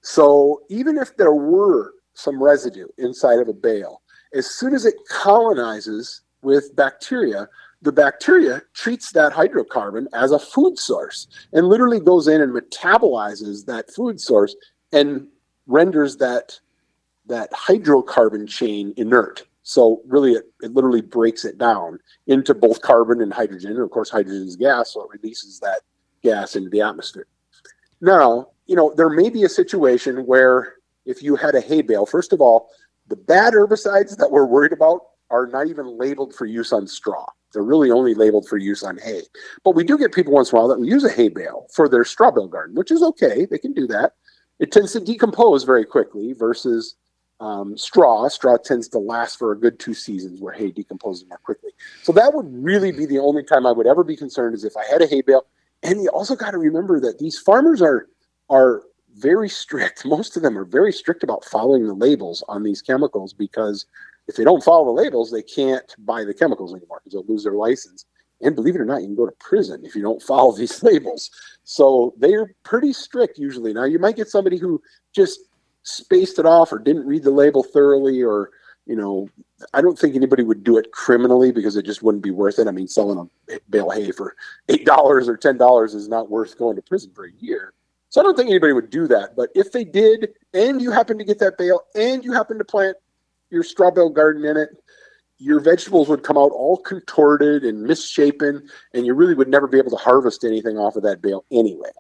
So even if there were some residue inside of a bale, as soon as it colonizes with bacteria, the bacteria treats that hydrocarbon as a food source and literally goes in and metabolizes that food source and renders that hydrocarbon chain inert. So really, it literally breaks it down into both carbon and hydrogen. And of course, hydrogen is gas, so it releases that gas into the atmosphere. Now, there may be a situation where if you had a hay bale, first of all, the bad herbicides that we're worried about are not even labeled for use on straw. They're really only labeled for use on hay. But we do get people once in a while that will use a hay bale for their straw bale garden, which is okay. They can do that. It tends to decompose very quickly versus straw. Straw tends to last for a good 2 seasons, where hay decomposes more quickly. So that would really be the only time I would ever be concerned, is if I had a hay bale. And you also got to remember that these farmers are very strict. Most of them are very strict about following the labels on these chemicals, because if they don't follow the labels, they can't buy the chemicals anymore, because they'll lose their license. And believe it or not, you can go to prison if you don't follow these labels. So they're pretty strict usually. Now, you might get somebody who just spaced it off or didn't read the label thoroughly, or, I don't think anybody would do it criminally, because it just wouldn't be worth it. I mean, selling a bale of hay for $8 or $10 is not worth going to prison for a year. So I don't think anybody would do that. But if they did, and you happen to get that bale, and you happen to plant your straw bale garden in it, your vegetables would come out all contorted and misshapen, and you really would never be able to harvest anything off of that bale anyway.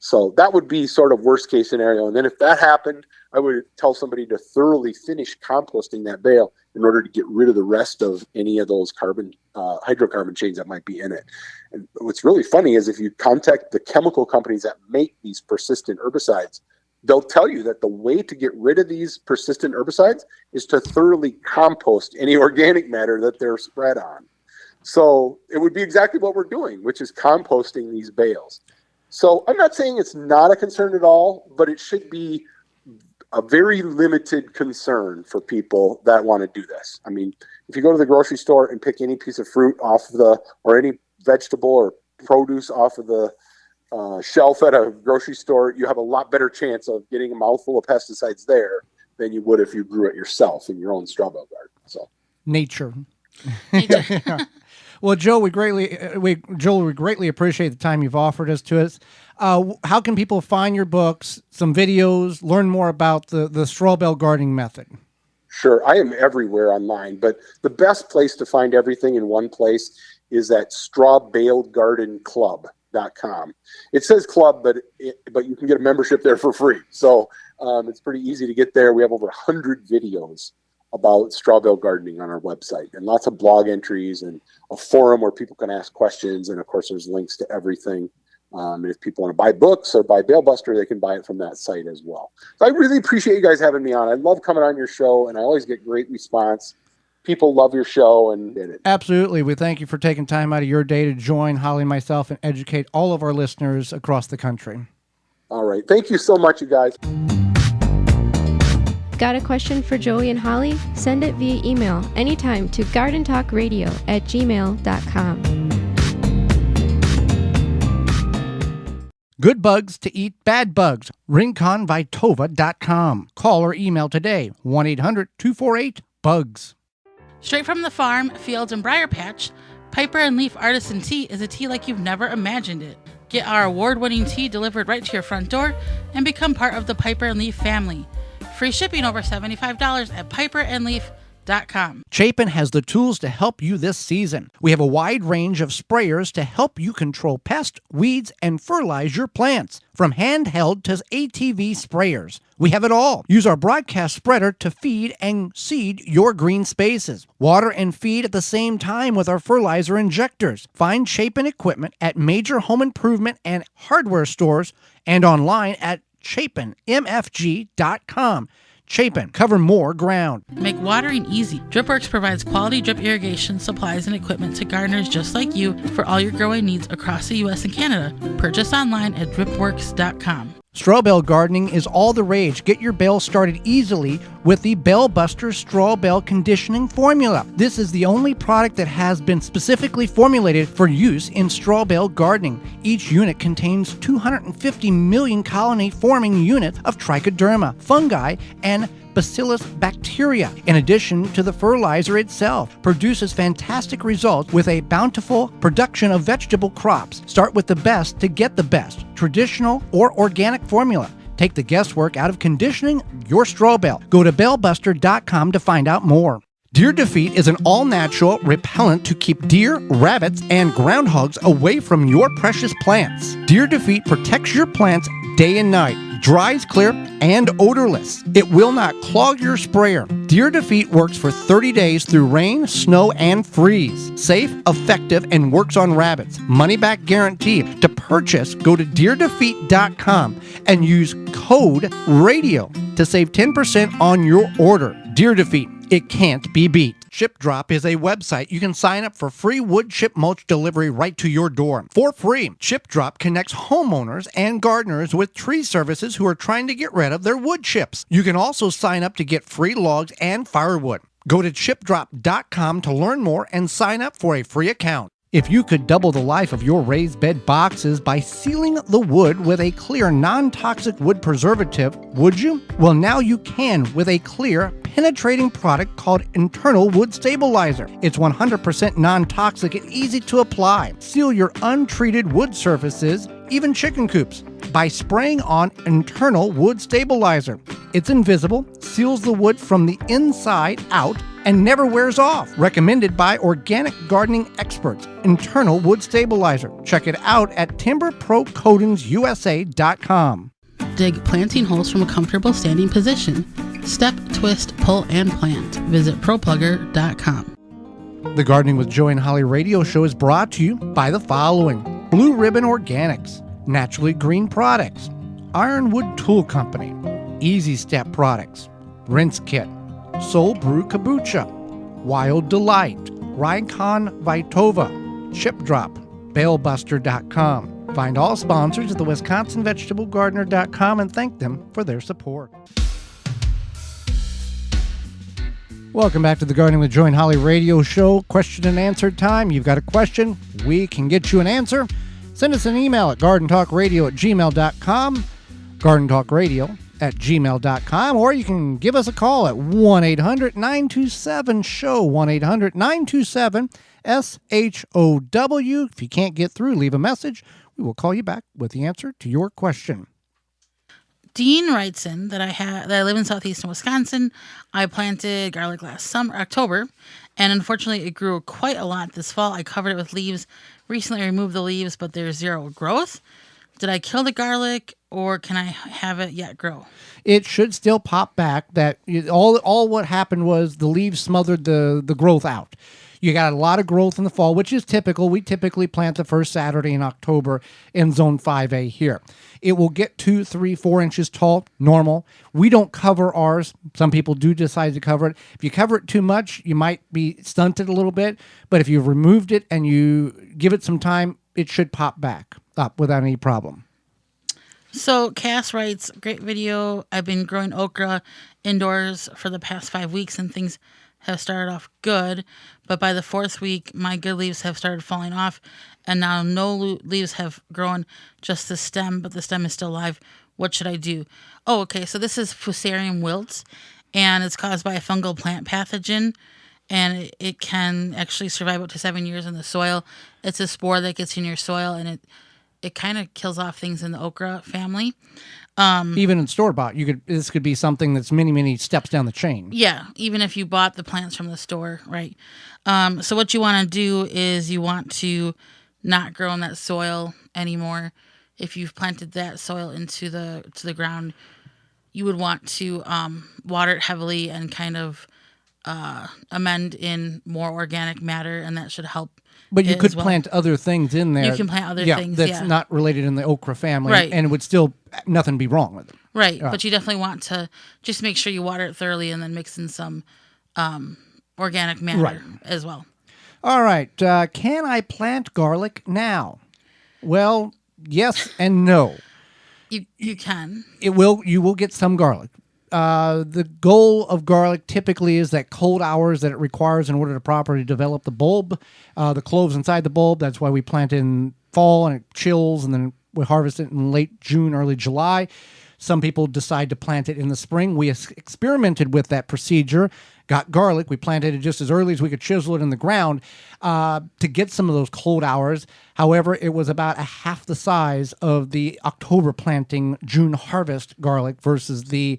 So that would be sort of worst case scenario. And then if that happened, I would tell somebody to thoroughly finish composting that bale in order to get rid of the rest of any of those hydrocarbon chains that might be in it. And what's really funny is if you contact the chemical companies that make these persistent herbicides, they'll tell you that the way to get rid of these persistent herbicides is to thoroughly compost any organic matter that they're spread on. So it would be exactly what we're doing, which is composting these bales. So I'm not saying it's not a concern at all, but it should be a very limited concern for people that want to do this. I mean, if you go to the grocery store and pick any piece of fruit off or any vegetable or produce off of the shelf at a grocery store, you have a lot better chance of getting a mouthful of pesticides there than you would if you grew it yourself in your own straw bale garden. So nature. Yeah. Well, Joe, we greatly appreciate the time you've offered to us. How can people find your books, some videos, learn more about the straw bale gardening method? Sure. I am everywhere online, but the best place to find everything in one place is at strawbalegardenclub.com. It says club, but you can get a membership there for free. So it's pretty easy to get there. We have over 100 videos about straw bale gardening on our website, and lots of blog entries and a forum where people can ask questions. And of course, there's links to everything. And if people want to buy books or buy Bale Buster, they can buy it from that site as well. So I really appreciate you guys having me on. I love coming on your show, and I always get great response. People love your show. Absolutely. We thank you for taking time out of your day to join Holly and myself and educate all of our listeners across the country. All right. Thank you so much, you guys. Got a question for Joey and Holly? Send it via email anytime to gardentalkradio@gmail.com. Good bugs to eat bad bugs. RinconVitova.com. Call or email today. 1-800-248-BUGS. Straight from the farm, fields, and briar patch, Piper and Leaf Artisan Tea is a tea like you've never imagined it. Get our award-winning tea delivered right to your front door and become part of the Piper and Leaf family. Free shipping over $75 at piperandleaf.com. Chapin has the tools to help you this season. We have a wide range of sprayers to help you control pests, weeds, and fertilize your plants. From handheld to ATV sprayers, we have it all. Use our broadcast spreader to feed and seed your green spaces. Water and feed at the same time with our fertilizer injectors. Find Chapin equipment at major home improvement and hardware stores and online at chapinmfg.com. Chapin, cover more ground. Make watering easy. DripWorks provides quality drip irrigation supplies and equipment to gardeners just like you for all your growing needs across the U.S. and Canada. Purchase online at dripworks.com. Straw bale gardening is all the rage. Get your bale started easily with the Bale Buster Straw Bale Conditioning Formula. This is the only product that has been specifically formulated for use in straw bale gardening. Each unit contains 250 million colony-forming units of trichoderma, fungi, and Bacillus bacteria. In addition to the fertilizer itself, produces fantastic results with a bountiful production of vegetable crops. Start with the best to get the best, traditional or organic formula. Take the guesswork out of conditioning your straw bale. Go to balebuster.com to find out more. Deer Defeat is an all-natural repellent to keep deer, rabbits, and groundhogs away from your precious plants. Deer Defeat protects your plants day and night. dries clear, and odorless. It will not clog your sprayer. Deer Defeat works for 30 days through rain, snow, and freeze. Safe, effective, and works on rabbits. Money back guarantee. To purchase, go to deerdefeat.com and use code RADIO to save 10% on your order. Deer Defeat, it can't be beat. Chip Drop is a website you can sign up for free wood chip mulch delivery right to your door. For free, Chip Drop connects homeowners and gardeners with tree services who are trying to get rid of their wood chips. You can also sign up to get free logs and firewood. Go to chipdrop.com to learn more and sign up for a free account. If you could double the life of your raised bed boxes by sealing the wood with a clear, non-toxic wood preservative, would you? Well, now you can with a clear, penetrating product called Internal Wood Stabilizer. It's 100% non-toxic and easy to apply. Seal your untreated wood surfaces, even chicken coops, by spraying on Internal Wood Stabilizer. It's invisible, seals the wood from the inside out, and never wears off. Recommended by organic gardening experts. Internal Wood Stabilizer. Check it out at timberprocoatingsusa.com. Dig planting holes from a comfortable standing position. Step, twist, pull, and plant. Visit ProPlugger.com. The Gardening with Joey and Holly radio show is brought to you by the following: Blue Ribbon Organics, Naturally Green Products, Ironwood Tool Company, Easy Step Products, Rinse Kit, Soul Brew Kombucha, Wild Delight, Rykon Vitova, Chip Drop, BaleBuster.com. Find all sponsors at the WisconsinVegetableGardener.com and thank them for their support. Welcome back to the Gardening with Joey and Holly radio show. Question and answer time. You've got a question, we can get you an answer. Send us an email at gardentalkradio@gmail.com, gardentalkradio@gmail.com, or you can give us a call at 1-800-927-SHOW, 1-800-927-SHOW. If you can't get through, leave a message. We will call you back with the answer to your question. Dean writes in that I live in southeastern Wisconsin. I planted garlic last October, and unfortunately it grew quite a lot this fall. I covered it with leaves, recently removed the leaves, but there's zero growth. Did I kill the garlic, or can I have it yet grow? It should still pop back. All what happened was the leaves smothered the growth out. You got a lot of growth in the fall, which is typical. We typically plant the first Saturday in October in Zone 5A here. It will get 2, 3, 4 inches tall, normal. We don't cover ours. Some people do decide to cover it. If you cover it too much, you might be stunted a little bit. But if you've removed it and you give it some time, it should pop back up without any problem. So Cass writes, great video. I've been growing okra indoors for the past 5 weeks and things have started off good, but by the 4th week, my good leaves have started falling off, and now no leaves have grown, just the stem, but the stem is still alive. What should I do? Oh, okay, so this is Fusarium wilt, and it's caused by a fungal plant pathogen, and it can actually survive up to 7 years in the soil. It's a spore that gets in your soil, and it kind of kills off things in the okra family. Even in store-bought, this could be something that's many, many steps down the chain. Yeah, even if you bought the plants from the store, right? So what you want to do is you want to not grow in that soil anymore. If you've planted that soil into the ground, you would want to water it heavily and kind of amend in more organic matter, and that should help. But you could plant other things in there. You can plant other things, that's not related in the okra family, right? And it would still nothing be wrong with it, right? But you definitely want to just make sure you water it thoroughly, and then mix in some organic matter as well. All right, can I plant garlic now? Well, yes and no. You can. You will get some garlic. The goal of garlic typically is that cold hours that it requires in order to properly develop the bulb, the cloves inside the bulb. That's why we plant in fall and it chills, and then we harvest it in late June, early July. Some people decide to plant it in the spring. We experimented with that procedure, got garlic. We planted it just as early as we could chisel it in the ground to get some of those cold hours. However, it was about a half the size of the October planting, June harvest garlic versus the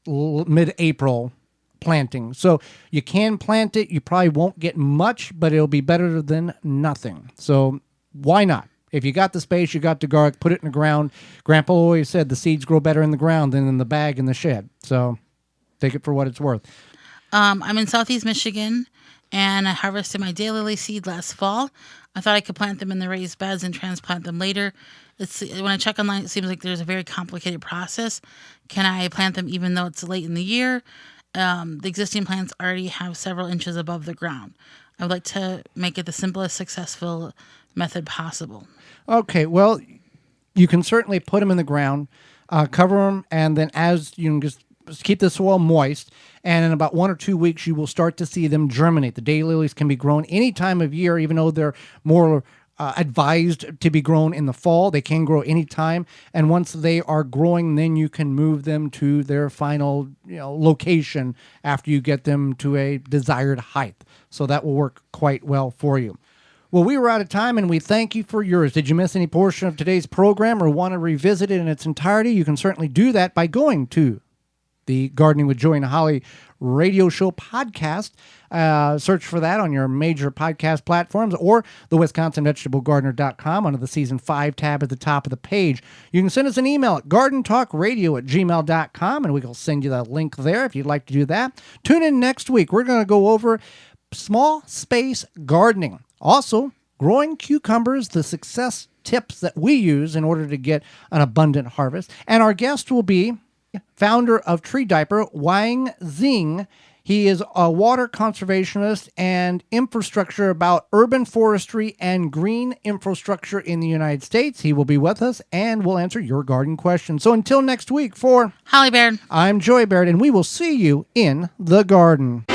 mid-April planting. So you can plant it. You probably won't get much, but it'll be better than nothing. So why not? if you got the space, you got the garlic, put it in the ground. Grandpa always said the seeds grow better in the ground than in the bag in the shed. So take it for what it's worth. I'm in Southeast Michigan, and I harvested my daylily seed last fall. I thought I could plant them in the raised beds and transplant them later. When I check online, it seems like there's a very complicated process. Can I plant them even though it's late in the year? The existing plants already have several inches above the ground. I would like to make it the simplest, successful method possible. Okay, well, you can certainly put them in the ground, cover them, and then as you can just keep the soil moist, and in about 1 or 2 weeks, you will start to see them germinate. The daylilies can be grown any time of year, even though they're more advised to be grown in the fall. They can grow any time, and once they are growing, then you can move them to their final location after you get them to a desired height. So that will work quite well for you. Well, we were out of time, and we thank you for yours. Did you miss any portion of today's program or want to revisit it in its entirety? You can certainly do that by going to the Gardening with Joey and Holly radio show podcast. Search for that on your major podcast platforms or the WisconsinVegetableGardener.com under the Season 5 tab at the top of the page. You can send us an email at gardentalkradio@gmail.com, and we will send you the link there if you'd like to do that. Tune in next week. We're going to go over small space gardening. Also, growing cucumbers, the success tips that we use in order to get an abundant harvest. And our guest will be founder of Tree Diaper, Wang Xing. He is a water conservationist and infrastructure about urban forestry and green infrastructure in the United States. He will be with us and will answer your garden questions. So until next week, for Holly Baird, I'm Joy Baird, and we will see you in the garden.